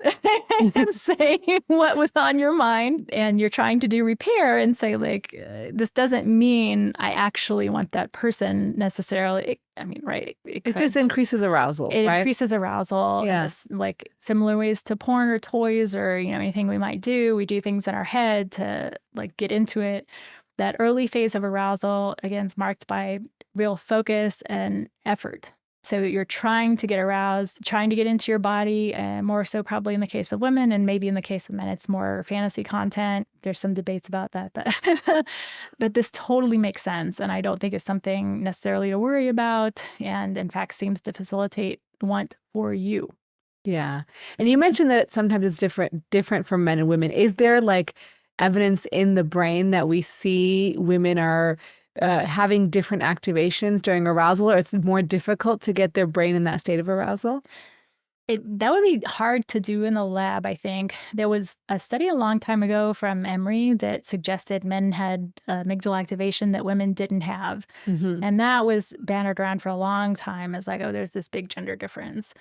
and say what was on your mind, and you're trying to do repair and say, like, this doesn't mean I actually want that person necessarily. I mean, right? It just increases arousal, It right? increases arousal. Yeah. Like similar ways to porn or toys or, you know, anything we might do. We do things in our head to like get into it. That early phase of arousal, again, is marked by real focus and effort. So you're trying to get aroused, trying to get into your body, and more so probably in the case of women, and maybe in the case of men, it's more fantasy content. There's some debates about that, but this totally makes sense. And I don't think it's something necessarily to worry about. And in fact, seems to facilitate want for you. Yeah. And you mentioned that sometimes it's different for men and women. Is there like evidence in the brain that we see women are having different activations during arousal, or it's more difficult to get their brain in that state of arousal? That would be hard to do in the lab, I think. There was a study a long time ago from Emory that suggested men had amygdala activation that women didn't have. And that was bannered around for a long time as like, oh, there's this big gender difference.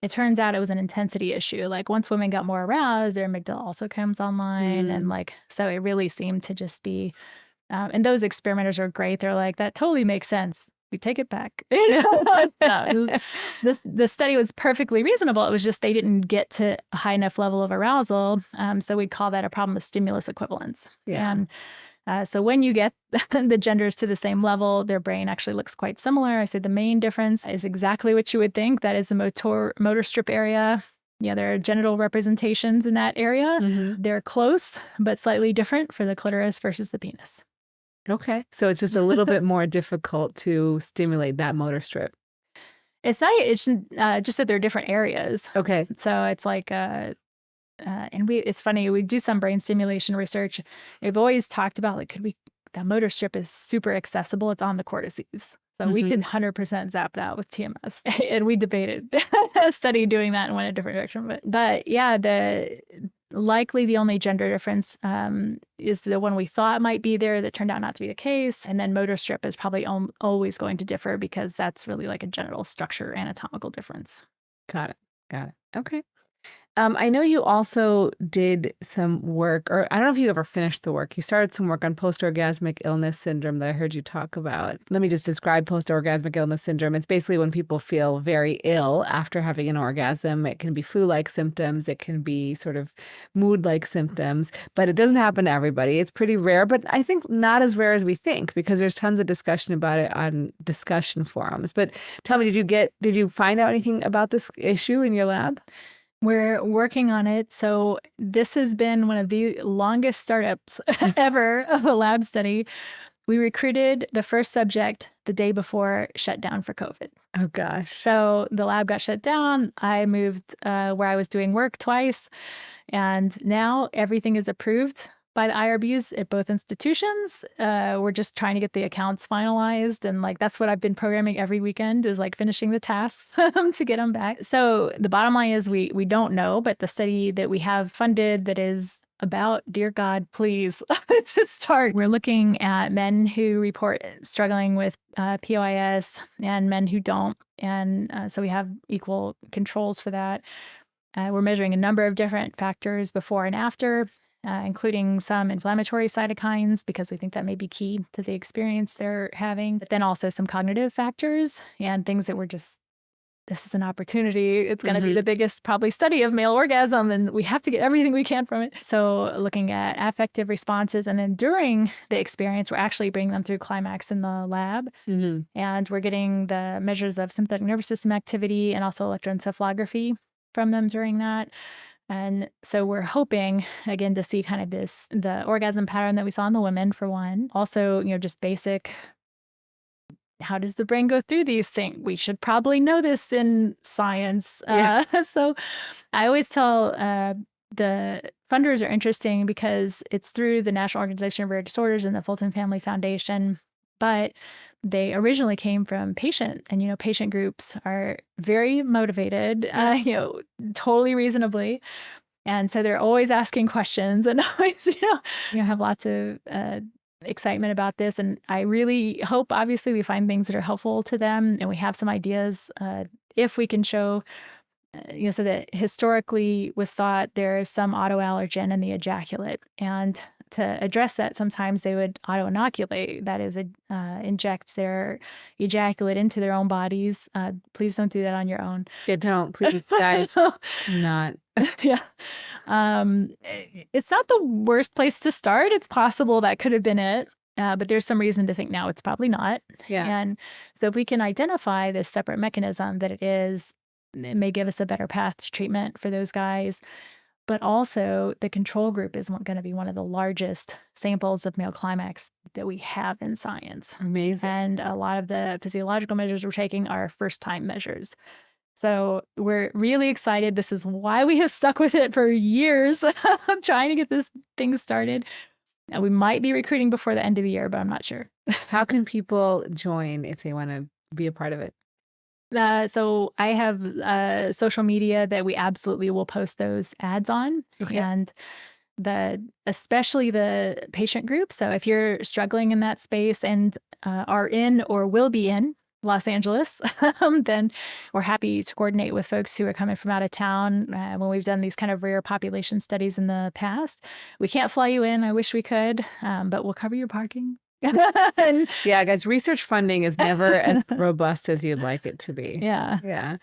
It turns out it was an intensity issue. Like once women got more aroused, their amygdala also comes online. And like, so it really seemed to just be, and those experimenters are great. They're like, that totally makes sense. We take it back. No, this study was perfectly reasonable. It was just they didn't get to a high enough level of arousal. So we'd call that a problem of stimulus equivalence. Yeah. And so when you get the genders to the same level, their brain actually looks quite similar. I say the main difference is exactly what you would think. That is the motor strip area. Yeah, there are genital representations in that area. They're close, but slightly different for the clitoris versus the penis. Okay. So it's just a little bit more difficult to stimulate that motor strip. It's not, it's just that they're different areas. Okay. So it's like, it's funny, we do some brain stimulation research. We've always talked about, like, that motor strip is super accessible. It's on the cortices. So we can 100% zap that with TMS. And we debated a study doing that and went a different direction. But yeah, likely the only gender difference is the one we thought might be there that turned out not to be the case. And then motor strip is probably always going to differ because that's really like a genital structure anatomical difference. Got it. Okay. I know you also did some work, or I don't know if you ever finished the work. You started some work on post-orgasmic illness syndrome that I heard you talk about. Let me just describe post-orgasmic illness syndrome. It's basically when people feel very ill after having an orgasm. It can be flu-like symptoms. It can be sort of mood-like symptoms, but it doesn't happen to everybody. It's pretty rare, but I think not as rare as we think because there's tons of discussion about it on discussion forums. But tell me, did you find out anything about this issue in your lab? We're working on it. So this has been one of the longest startups ever of a lab study. We recruited the first subject the day before shutdown for COVID. Oh, gosh. So the lab got shut down. I moved where I was doing work twice. And now everything is approved by the IRBs at both institutions. We're just trying to get the accounts finalized. And like, that's what I've been programming every weekend is like finishing the tasks to get them back. So the bottom line is we don't know, but the study that we have funded that is about, dear God, please, to start. We're looking at men who report struggling with POIS and men who don't. And so we have equal controls for that. We're measuring a number of different factors before and after. including some inflammatory cytokines, because we think that may be key to the experience they're having. But then also some cognitive factors and things that we're just, this is an opportunity. It's going to be the biggest probably study of male orgasm, and we have to get everything we can from it. So looking at affective responses, and then during the experience, we're actually bringing them through climax in the lab, and we're getting the measures of sympathetic nervous system activity and also electroencephalography from them during that. And so we're hoping, again, to see kind of the orgasm pattern that we saw in the women, for one. Also, just basic, how does the brain go through these things? We should probably know this in science. So I always tell the funders are interesting because it's through the National Organization of Rare Disorders and the Fulton Family Foundation, but they originally came from patient, and patient groups are very motivated, totally reasonably. And so they're always asking questions and always, have lots of excitement about this. And I really hope, obviously, we find things that are helpful to them, and we have some ideas if we can show, so that historically was thought there is some autoallergen in the ejaculate. And to address that, sometimes they would auto-inoculate, that is, inject their ejaculate into their own bodies. Please don't do that on your own. Yeah, don't. Please, guys. Not. Yeah. It's not the worst place to start. It's possible that could have been it. But there's some reason to think now it's probably not. Yeah. And so if we can identify this separate mechanism that it is, it may give us a better path to treatment for those guys. But also the control group is going to be one of the largest samples of male climax that we have in science. Amazing. And a lot of the physiological measures we're taking are first-time measures. So we're really excited. This is why we have stuck with it for years, trying to get this thing started. Now, we might be recruiting before the end of the year, but I'm not sure. How can people join if they want to be a part of it? So I have social media that we absolutely will post those ads on, and especially the patient group. So if you're struggling in that space and are in or will be in Los Angeles, then we're happy to coordinate with folks who are coming from out of town. When we've done these kind of rare population studies in the past, we can't fly you in. I wish we could, but we'll cover your parking. Yeah, guys, research funding is never as robust as you'd like it to be. Yeah. Yeah.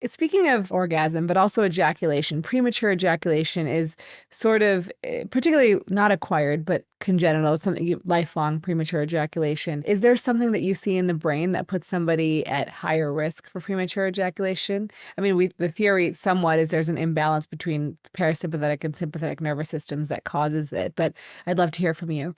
Speaking of orgasm, but also ejaculation, premature ejaculation is sort of particularly not acquired, but congenital, something lifelong premature ejaculation. Is there something that you see in the brain that puts somebody at higher risk for premature ejaculation? I mean, the theory somewhat is there's an imbalance between parasympathetic and sympathetic nervous systems that causes it, but I'd love to hear from you.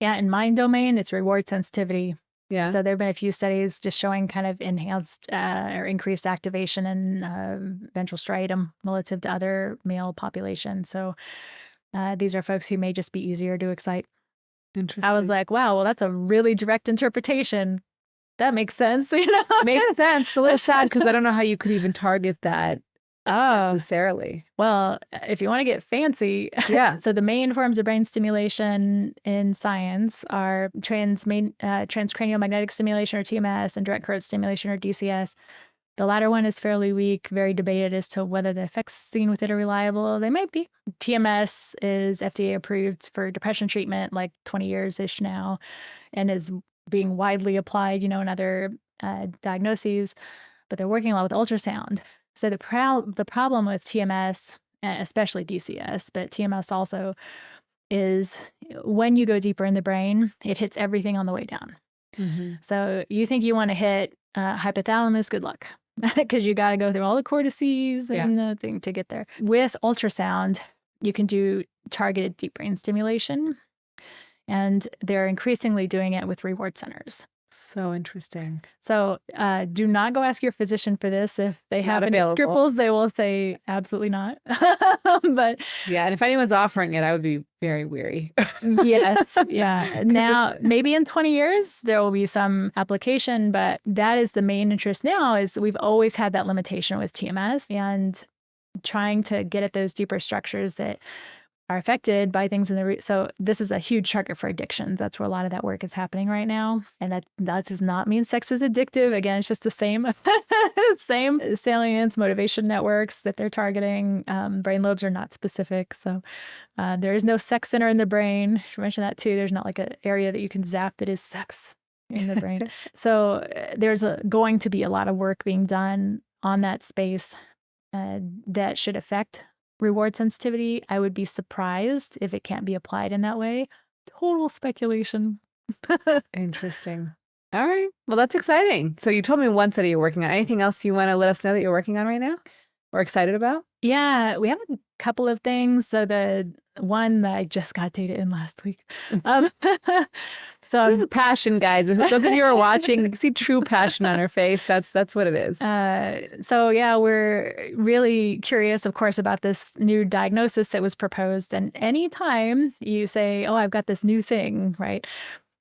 Yeah, in mind domain, it's reward sensitivity. Yeah. So there have been a few studies just showing kind of enhanced or increased activation in ventral striatum relative to other male populations. So these are folks who may just be easier to excite. Interesting. I was like, wow, well, that's a really direct interpretation. That makes sense. Makes sense. It's a little sad because I don't know how you could even target that. Necessarily. Well, if you want to get fancy, yeah. So the main forms of brain stimulation in science are transcranial magnetic stimulation, or TMS, and direct current stimulation, or DCS. The latter one is fairly weak, very debated as to whether the effects seen with it are reliable. They might be. TMS is FDA approved for depression treatment, like 20 years-ish now, and is being widely applied, in other diagnoses. But they're working a lot with ultrasound. So the problem with TMS, especially DCS, but TMS also, is when you go deeper in the brain, it hits everything on the way down. Mm-hmm. So you think you want to hit hypothalamus, good luck, because you got to go through all the cortices and the thing to get there. With ultrasound, you can do targeted deep brain stimulation, and they're increasingly doing it with reward centers. So interesting. So do not go ask your physician for this. If they have any scruples, they will say absolutely not. But yeah, and if anyone's offering it, I would be very weary. Yes. Yeah. Now, maybe in 20 years, there will be some application, but that is the main interest now. Is we've always had that limitation with TMS, and trying to get at those deeper structures that are affected by things in the root. So this is a huge target for addictions. That's where a lot of that work is happening right now. And that does not mean sex is addictive. Again, it's just the same, same salience, motivation networks that they're targeting. Brain lobes are not specific. So there is no sex center in the brain. You mentioned that too. There's not like an area that you can zap that is sex in the brain. So there's going to be a lot of work being done on that space that should affect reward sensitivity. I would be surprised if it can't be applied in that way. Total speculation. Interesting. All right. Well, that's exciting. So you told me one study you're working on. Anything else you want to let us know that you're working on right now or excited about? Yeah, we have a couple of things. So the one that I just got data in last week. So this is passion, guys. If those of you are watching, you can see true passion on her face. That's what it is. So yeah, we're really curious, of course, about this new diagnosis that was proposed. And anytime you say, "Oh, I've got this new thing," right?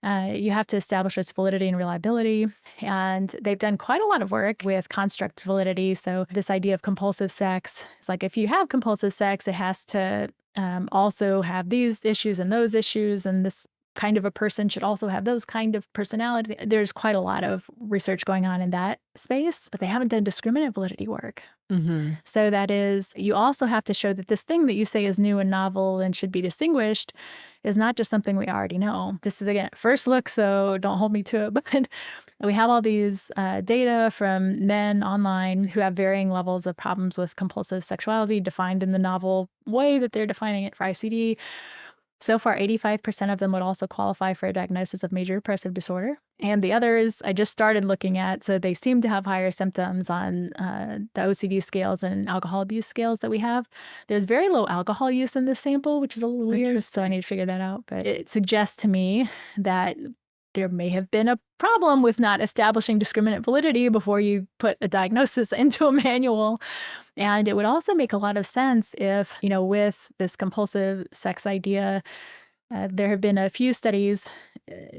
You have to establish its validity and reliability. And they've done quite a lot of work with construct validity. So this idea of compulsive sex, it's like if you have compulsive sex, it has to also have these issues and those issues, and this kind of a person should also have those kind of personality. There's quite a lot of research going on in that space, but they haven't done discriminant validity work. Mm-hmm. So that is, you also have to show that this thing that you say is new and novel and should be distinguished is not just something we already know. This is, again, first look, so don't hold me to it. But we have all these data from men online who have varying levels of problems with compulsive sexuality defined in the novel way that they're defining it for ICD. So far, 85% of them would also qualify for a diagnosis of major depressive disorder. And the others I just started looking at, so they seem to have higher symptoms on the OCD scales and alcohol abuse scales that we have. There's very low alcohol use in this sample, which is a little weird, so I need to figure that out. But it suggests to me that there may have been a problem with not establishing discriminant validity before you put a diagnosis into a manual. And it would also make a lot of sense if, with this compulsive sex idea, there have been a few studies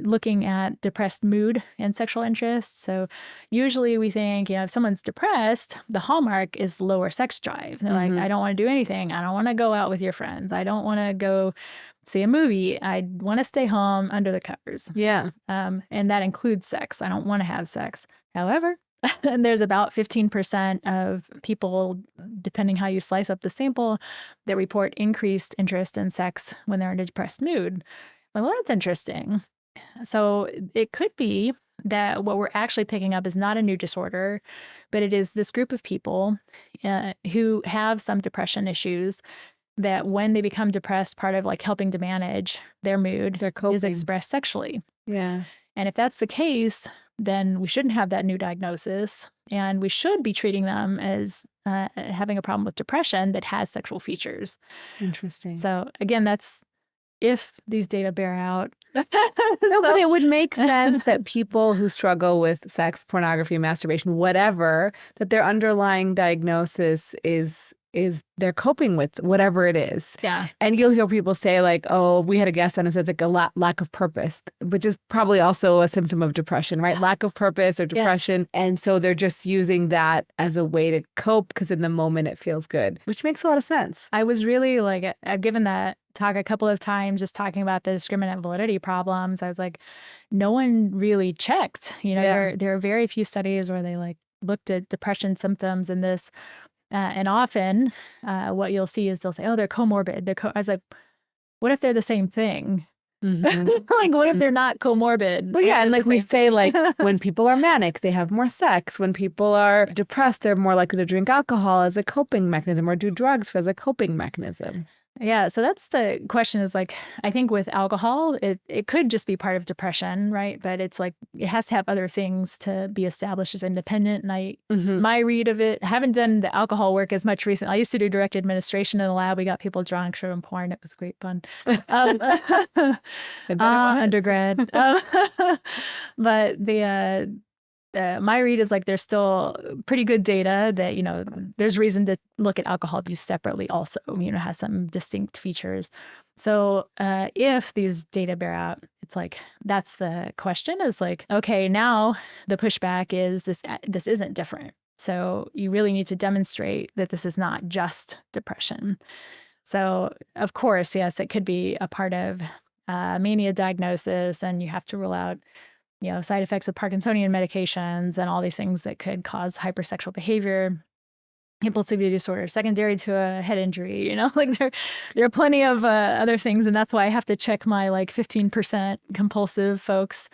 looking at depressed mood and sexual interest. So usually we think, if someone's depressed, the hallmark is lower sex drive. They're like, I don't want to do anything. I don't want to go out with your friends. I don't want to go see a movie. I want to stay home under the covers. Yeah. And that includes sex. I don't want to have sex. However, there's about 15% of people, depending how you slice up the sample, that report increased interest in sex when they're in a depressed mood. Like, well, that's interesting. So it could be that what we're actually picking up is not a new disorder, but it is this group of people who have some depression issues that when they become depressed, part of like helping to manage their mood is expressed sexually. Yeah. And if that's the case, then we shouldn't have that new diagnosis. And we should be treating them as having a problem with depression that has sexual features. Interesting. So again, that's if these data bear out. No, but it would make sense that people who struggle with sex, pornography, masturbation, whatever, that their underlying diagnosis is they're coping with whatever it is. Yeah. And you'll hear people say like, oh, we had a guest on who said it's like a lack of purpose, which is probably also a symptom of depression, right? Yeah. Lack of purpose or depression. Yes. And so they're just using that as a way to cope because in the moment it feels good, which makes a lot of sense. I was really like, I've given that talk a couple of times just talking about the discriminant validity problems. I was like, no one really checked. There are very few studies where they like looked at depression symptoms in this. And often what you'll see is they'll say, oh, they're comorbid. I was like, what if they're the same thing? Mm-hmm. Like, what if they're not comorbid? Well, yeah. And like we say, like when people are manic, they have more sex. When people are depressed, they're more likely to drink alcohol as a coping mechanism or do drugs as a coping mechanism. Yeah. So that's the question is like, I think with alcohol, it could just be part of depression, right? But it's like, it has to have other things to be established as independent. And my read of it, I haven't done the alcohol work as much recently. I used to do direct administration in the lab. We got people drunk, showed them porn. It was great fun. Undergrad. But my read is like there's still pretty good data that, there's reason to look at alcohol abuse separately also, has some distinct features. So if these data bear out, it's like, that's the question is like, okay, now the pushback is this isn't different. So you really need to demonstrate that this is not just depression. So, of course, yes, it could be a part of mania diagnosis, and you have to rule out, side effects of Parkinsonian medications and all these things that could cause hypersexual behavior, impulsivity disorder, secondary to a head injury. Like there are plenty of other things, and that's why I have to check my 15% compulsive folks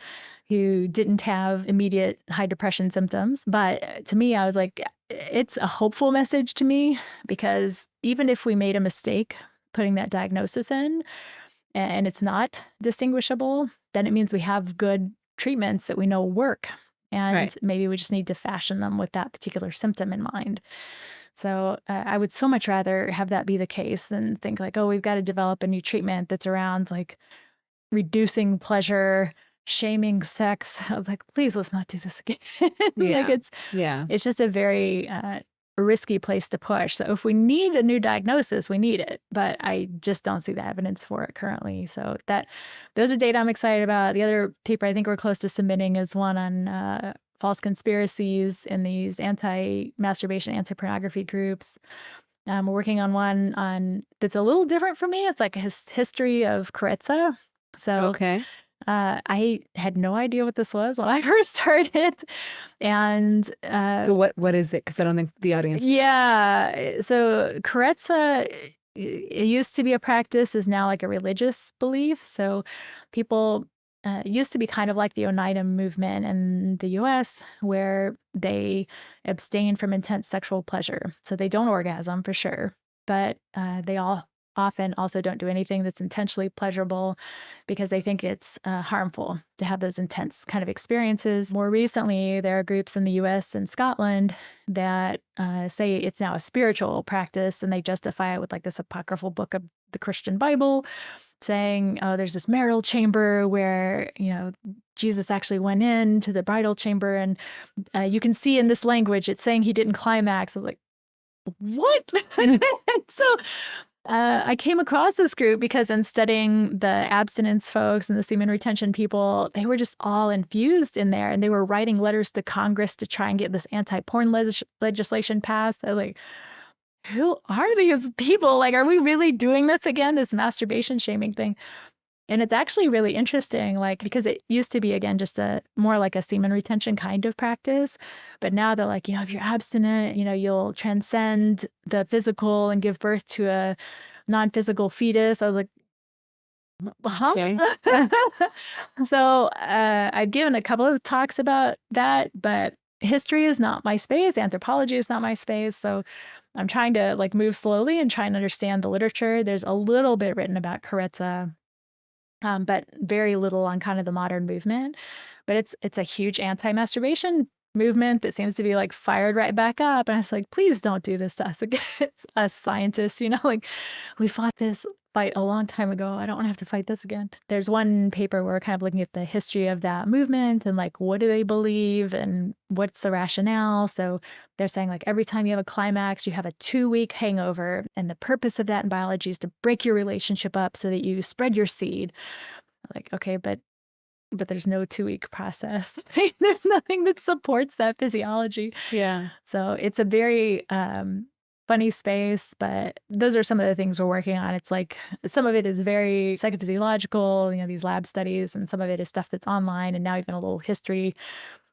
who didn't have immediate high depression symptoms. But to me, I was like, it's a hopeful message to me, because even if we made a mistake putting that diagnosis in and it's not distinguishable, then it means we have good treatments that we know work. And maybe we just need to fashion them with that particular symptom in mind. So I would so much rather have that be the case than think oh, we've got to develop a new treatment that's around reducing pleasure, shaming sex. I was like, please, let's not do this again. It's just a very risky place to push. So if we need a new diagnosis, we need it, but I just don't see the evidence for it currently. So those are data I'm excited about. The other paper I think we're close to submitting is one on false conspiracies in these anti-masturbation, anti-pornography groups. We're working on one that's a little different for me. It's like a history of Carezza. So I had no idea what this was when I first started. And so what is it? Because I don't think the audience. Yeah. So Carezza, it used to be a practice, is now like a religious belief. So people used to be kind of like the Oneida movement in the US, where they abstain from intense sexual pleasure. So they don't orgasm for sure, but they all often also don't do anything that's intentionally pleasurable, because they think it's harmful to have those intense kind of experiences. More recently, there are groups in the US and Scotland that say it's now a spiritual practice, and they justify it with this apocryphal book of the Christian Bible, saying, oh, there's this marital chamber where, Jesus actually went into the bridal chamber, and you can see in this language, it's saying he didn't climax. I was like, what? So I came across this group because in studying the abstinence folks and the semen retention people, they were just all infused in there, and they were writing letters to Congress to try and get this anti-porn legislation passed. I was like, who are these people? Are we really doing this again, this masturbation shaming thing? And it's actually really interesting, because it used to be, again, just more like a semen retention kind of practice. But now they're like, if you're abstinent, you'll transcend the physical and give birth to a non-physical fetus. I was like, huh? Okay. So I've given a couple of talks about that, but history is not my space. Anthropology is not my space. So I'm trying to move slowly and try and understand the literature. There's a little bit written about Carezza, but very little on kind of the modern movement. But it's a huge anti-masturbation movement that seems to be fired right back up. And I was like, please don't do this to us again. It's us scientists, we fought this fight a long time ago. I don't want to have to fight this again. There's one paper where we're kind of looking at the history of that movement and what do they believe and what's the rationale. So they're saying every time you have a climax, you have a 2-week hangover. And the purpose of that in biology is to break your relationship up so that you spread your seed. Okay, but there's no 2-week process. There's nothing that supports that physiology. Yeah. So it's a very funny space, but those are some of the things we're working on. It's some of it is very psychophysiological, these lab studies, and some of it is stuff that's online, and now even a little history,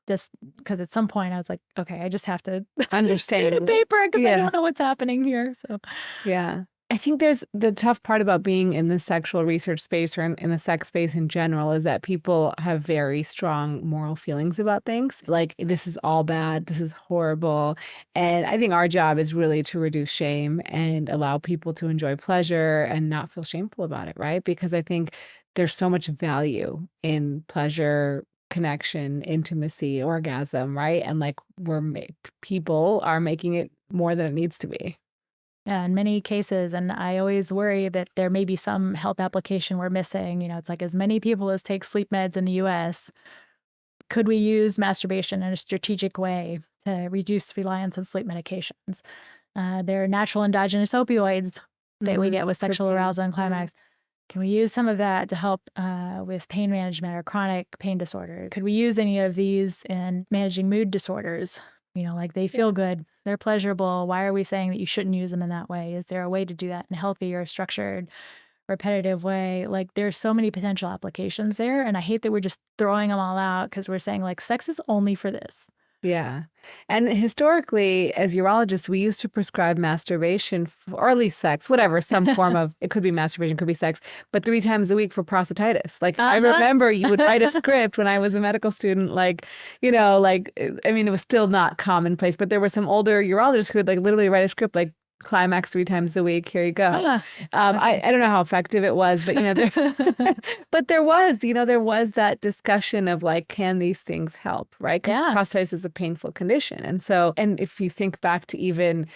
just because at some point I was like, okay, I just have to understand the paper because I don't know what's happening here. So yeah. I think there's the tough part about being in the sexual research space or in the sex space in general is that people have very strong moral feelings about things. This is all bad. This is horrible. And I think our job is really to reduce shame and allow people to enjoy pleasure and not feel shameful about it, right? Because I think there's so much value in pleasure, connection, intimacy, orgasm, right? And people are making it more than it needs to be. Yeah, in many cases. And I always worry that there may be some health application we're missing. It's as many people as take sleep meds in the US. Could we use masturbation in a strategic way to reduce reliance on sleep medications? There are natural endogenous opioids that we get with sexual arousal and climax. Can we use some of that to help with pain management or chronic pain disorder? Could we use any of these in managing mood disorders? Like they feel good, they're pleasurable. Why are we saying that you shouldn't use them in that way? Is there a way to do that in a healthy or structured, repetitive way? Like there's so many potential applications there. And I hate that we're just throwing them all out because we're saying like sex is only for this. Yeah. And historically, as urologists, we used to prescribe masturbation or at least sex, whatever, some form of, it could be masturbation, could be sex, but 3 times a week for prostatitis. Like I remember you would write a script when I was a medical student, like, I mean, it was still not commonplace, but there were some older urologists who would like literally write a script like climax 3 times a week. Here you go. I don't know how effective it was, but but there was that discussion of like, can these things help, right? Because prostatitis is a painful condition, and if you think back to even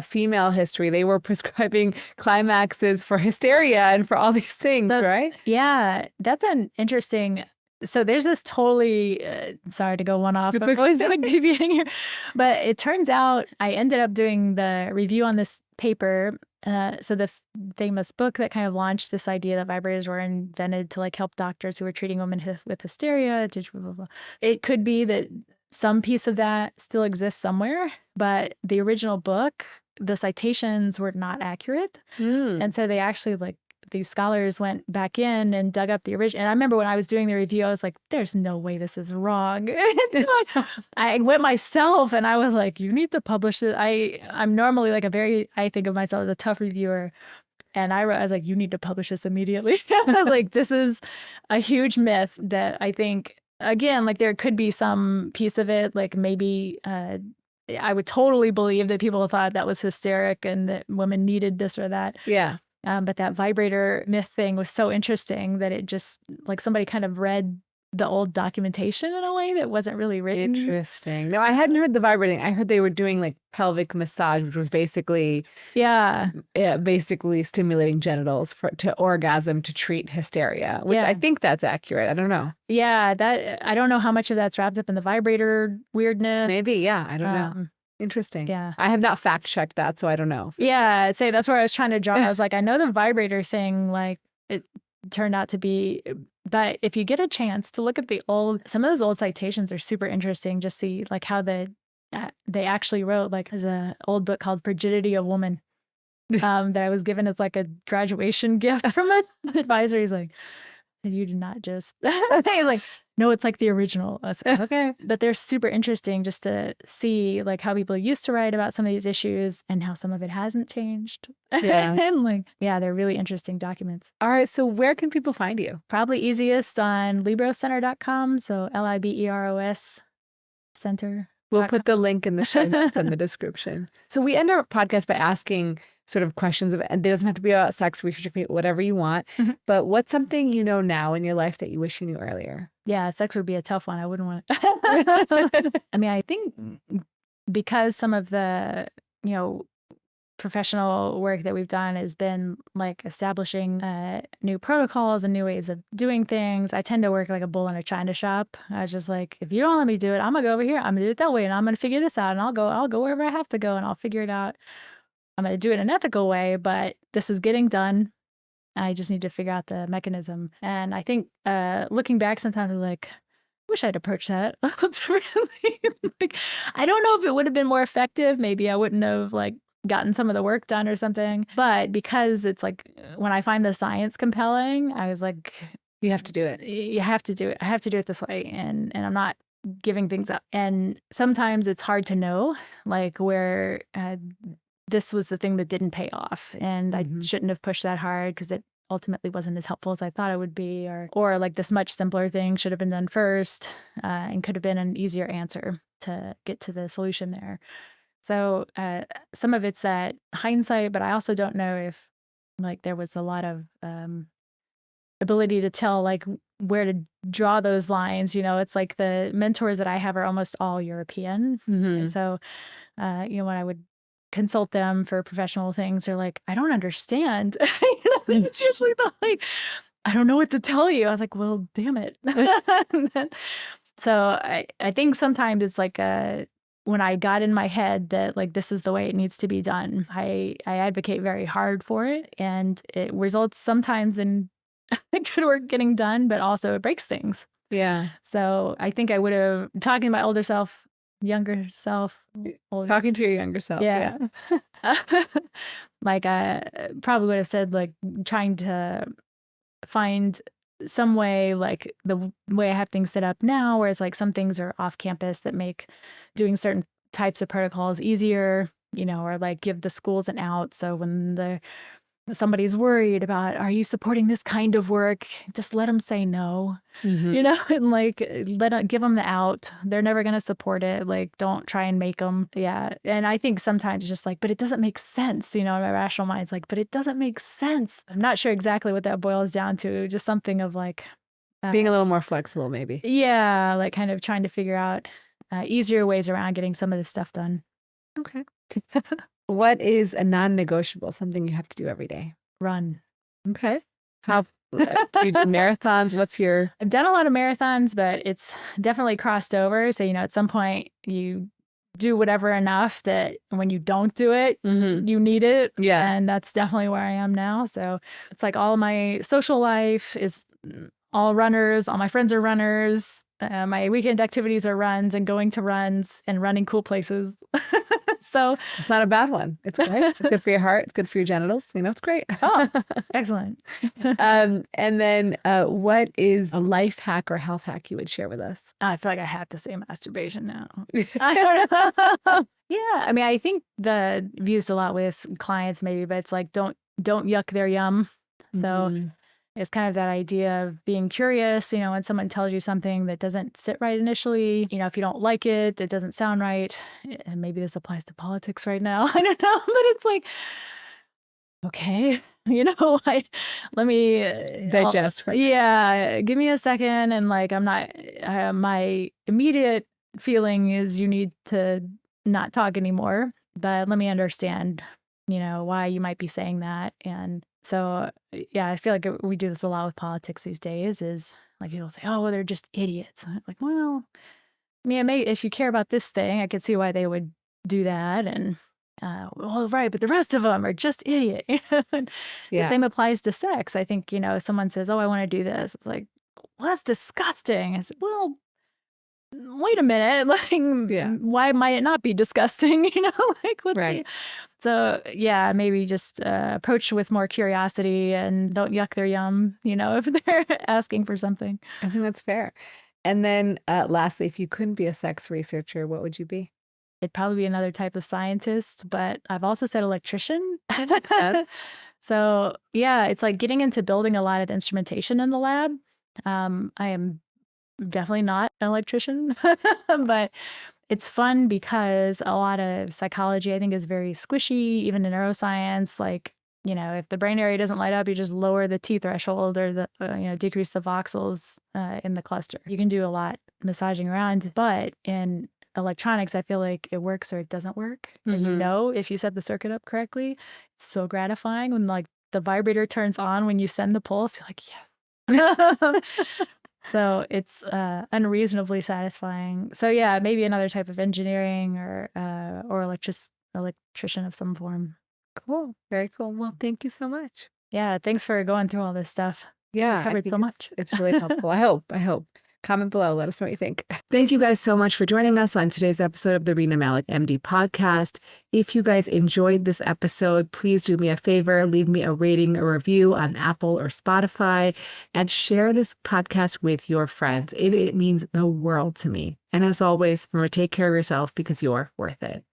female history, they were prescribing climaxes for hysteria and for all these things, right? Yeah, that's an interesting. So there's this totally, sorry to go one off, but always going to keep you in here. But it turns out I ended up doing the review on this paper. So the famous book that kind of launched this idea that vibrators were invented to like help doctors who were treating women with hysteria. Blah, blah, blah. It could be that some piece of that still exists somewhere, but the original book, the citations were not accurate. And so they actually these scholars went back in and dug up the original. And I remember when I was doing the review, I was like, there's no way this is wrong. I went myself and I was like, you need to publish it. I'm normally like I think of myself as a tough reviewer. And I was like, you need to publish this immediately. I was like, this is a huge myth that I think, again, like there could be some piece of it, like maybe I would totally believe that people thought that was hysteric and that women needed this or that. Yeah. But that vibrator myth thing was so interesting that it just, like somebody kind of read the old documentation in a way that wasn't really written. Interesting. No, I hadn't heard the vibrating. I heard they were doing like pelvic massage, which was basically basically stimulating genitals to orgasm to treat hysteria, which I think that's accurate. I don't know. Yeah, I don't know how much of that's wrapped up in the vibrator weirdness. Maybe, yeah, I don't know. Interesting. Yeah. I have not fact checked that, so I don't know. Yeah, I'd say that's where I was trying to draw. I was like, I know the vibrator thing, like it turned out to be, but if you get a chance to look at some of those old citations are super interesting. Just see like how they actually wrote, like there's an old book called Frigidity of Woman that I was given as like a graduation gift from an advisor. He's like, you do not just, he's like, no, it's like the original. I was like, okay. But they're super interesting just to see like how people used to write about some of these issues and how some of it hasn't changed. Yeah. And they're really interesting documents. All right. So where can people find you? Probably easiest on libroscenter.com. So LIBEROS Center. We'll put the link in the show notes in the description. So we end our podcast by asking sort of questions and it doesn't have to be about sex, research, whatever you want. Mm-hmm. But what's something you know now in your life that you wish you knew earlier? Yeah, sex would be a tough one. I wouldn't want it. I mean, I think because some of the, professional work that we've done has been like establishing new protocols and new ways of doing things. I tend to work like a bull in a china shop. I was just like, if you don't let me do it, I'm gonna go over here. I'm gonna do it that way, and I'm gonna figure this out, and I'll go wherever I have to go, and I'll figure it out. I'm gonna do it in an ethical way, but this is getting done. I just need to figure out the mechanism. And I think looking back, sometimes I'm like, I wish I'd approached that a little differently. I don't know if it would have been more effective. Maybe I wouldn't have gotten some of the work done or something. But because it's like when I find the science compelling, I was like, you have to do it. You have to do it. I have to do it this way. And I'm not giving things up. And sometimes it's hard to know where this was the thing that didn't pay off. And I shouldn't have pushed that hard because it ultimately wasn't as helpful as I thought it would be. Or like this much simpler thing should have been done first and could have been an easier answer to get to the solution there. So some of it's that hindsight, but I also don't know if there was a lot of ability to tell where to draw those lines. It's like the mentors that I have are almost all European. And so, when I would consult them for professional things, they're like, I don't understand. It's usually I don't know what to tell you. I was like, well, damn it. So I think sometimes it's when I got in my head that this is the way it needs to be done, I advocate very hard for it. And it results sometimes in good work getting done, but also it breaks things. Yeah. So I think I would have, talking to my older self, younger self. Talking to your younger self. Yeah. Like I probably would have said like trying to find some way, like the way I have things set up now, whereas like some things are off campus that make doing certain types of protocols easier, or like give the schools an out. So when somebody's worried about, are you supporting this kind of work? Just let them say no, and like give them the out. They're never going to support it. Like, don't try and make them. Yeah. And I think sometimes just like, but it doesn't make sense. My rational mind's like, but it doesn't make sense. I'm not sure exactly what that boils down to. Just something of like being a little more flexible, maybe. Yeah. Like kind of trying to figure out easier ways around getting some of this stuff done. Okay. What is a non-negotiable, something you have to do every day? Run. Okay. How do you do marathons? I've done a lot of marathons, but it's definitely crossed over. So, at some point you do whatever enough that when you don't do it, you need it. Yeah. And that's definitely where I am now. So it's like all my social life is all runners. All my friends are runners. My weekend activities are runs and going to runs and running cool places. So it's not a bad one. It's great. It's good for your heart. It's good for your genitals. It's great. Oh, excellent. And then what is a life hack or health hack you would share with us? I feel like I have to say masturbation now. I don't know. Yeah. I mean, I think I've used a lot with clients maybe, but it's like, don't yuck their yum. So it's kind of that idea of being curious, when someone tells you something that doesn't sit right initially, if you don't like it, it doesn't sound right. And maybe this applies to politics right now. I don't know, but it's like, okay, let me digest. Yeah. Give me a second. And like, I'm not, my immediate feeling is you need to not talk anymore, but let me understand, why you might be saying that. And so, yeah, I feel like we do this a lot with politics these days is like people say, oh, well, they're just idiots. And I'm like, well, I mean, if you care about this thing, I could see why they would do that. And, well, right, but the rest of them are just idiot. The same applies to sex. I think, if someone says, oh, I want to do this. It's like, well, that's disgusting. I said, well, wait a minute. Like, why might it not be disgusting? Right. So yeah, maybe just approach with more curiosity and don't yuck their yum, if they're asking for something. I think that's fair. And then lastly, if you couldn't be a sex researcher, what would you be? It'd probably be another type of scientist, but I've also said electrician. That makes sense. So yeah, it's like getting into building a lot of instrumentation in the lab. I am definitely not an electrician, but it's fun because a lot of psychology, I think, is very squishy, even in neuroscience. Like, if the brain area doesn't light up, you just lower the T threshold or decrease the voxels in the cluster. You can do a lot massaging around, but in electronics, I feel like it works or it doesn't work. And if you set the circuit up correctly, it's so gratifying when like the vibrator turns on when you send the pulse. You're like, yes. So it's unreasonably satisfying. So yeah, maybe another type of engineering or electrician of some form. Cool. Very cool. Well, thank you so much. Yeah, thanks for going through all this stuff. Yeah, covered so much. It's really helpful. I hope. Comment below. Let us know what you think. Thank you guys so much for joining us on today's episode of the Rena Malik MD podcast. If you guys enjoyed this episode, please do me a favor, leave me a rating or review on Apple or Spotify, and share this podcast with your friends. It means the world to me. And as always, remember, take care of yourself because you're worth it.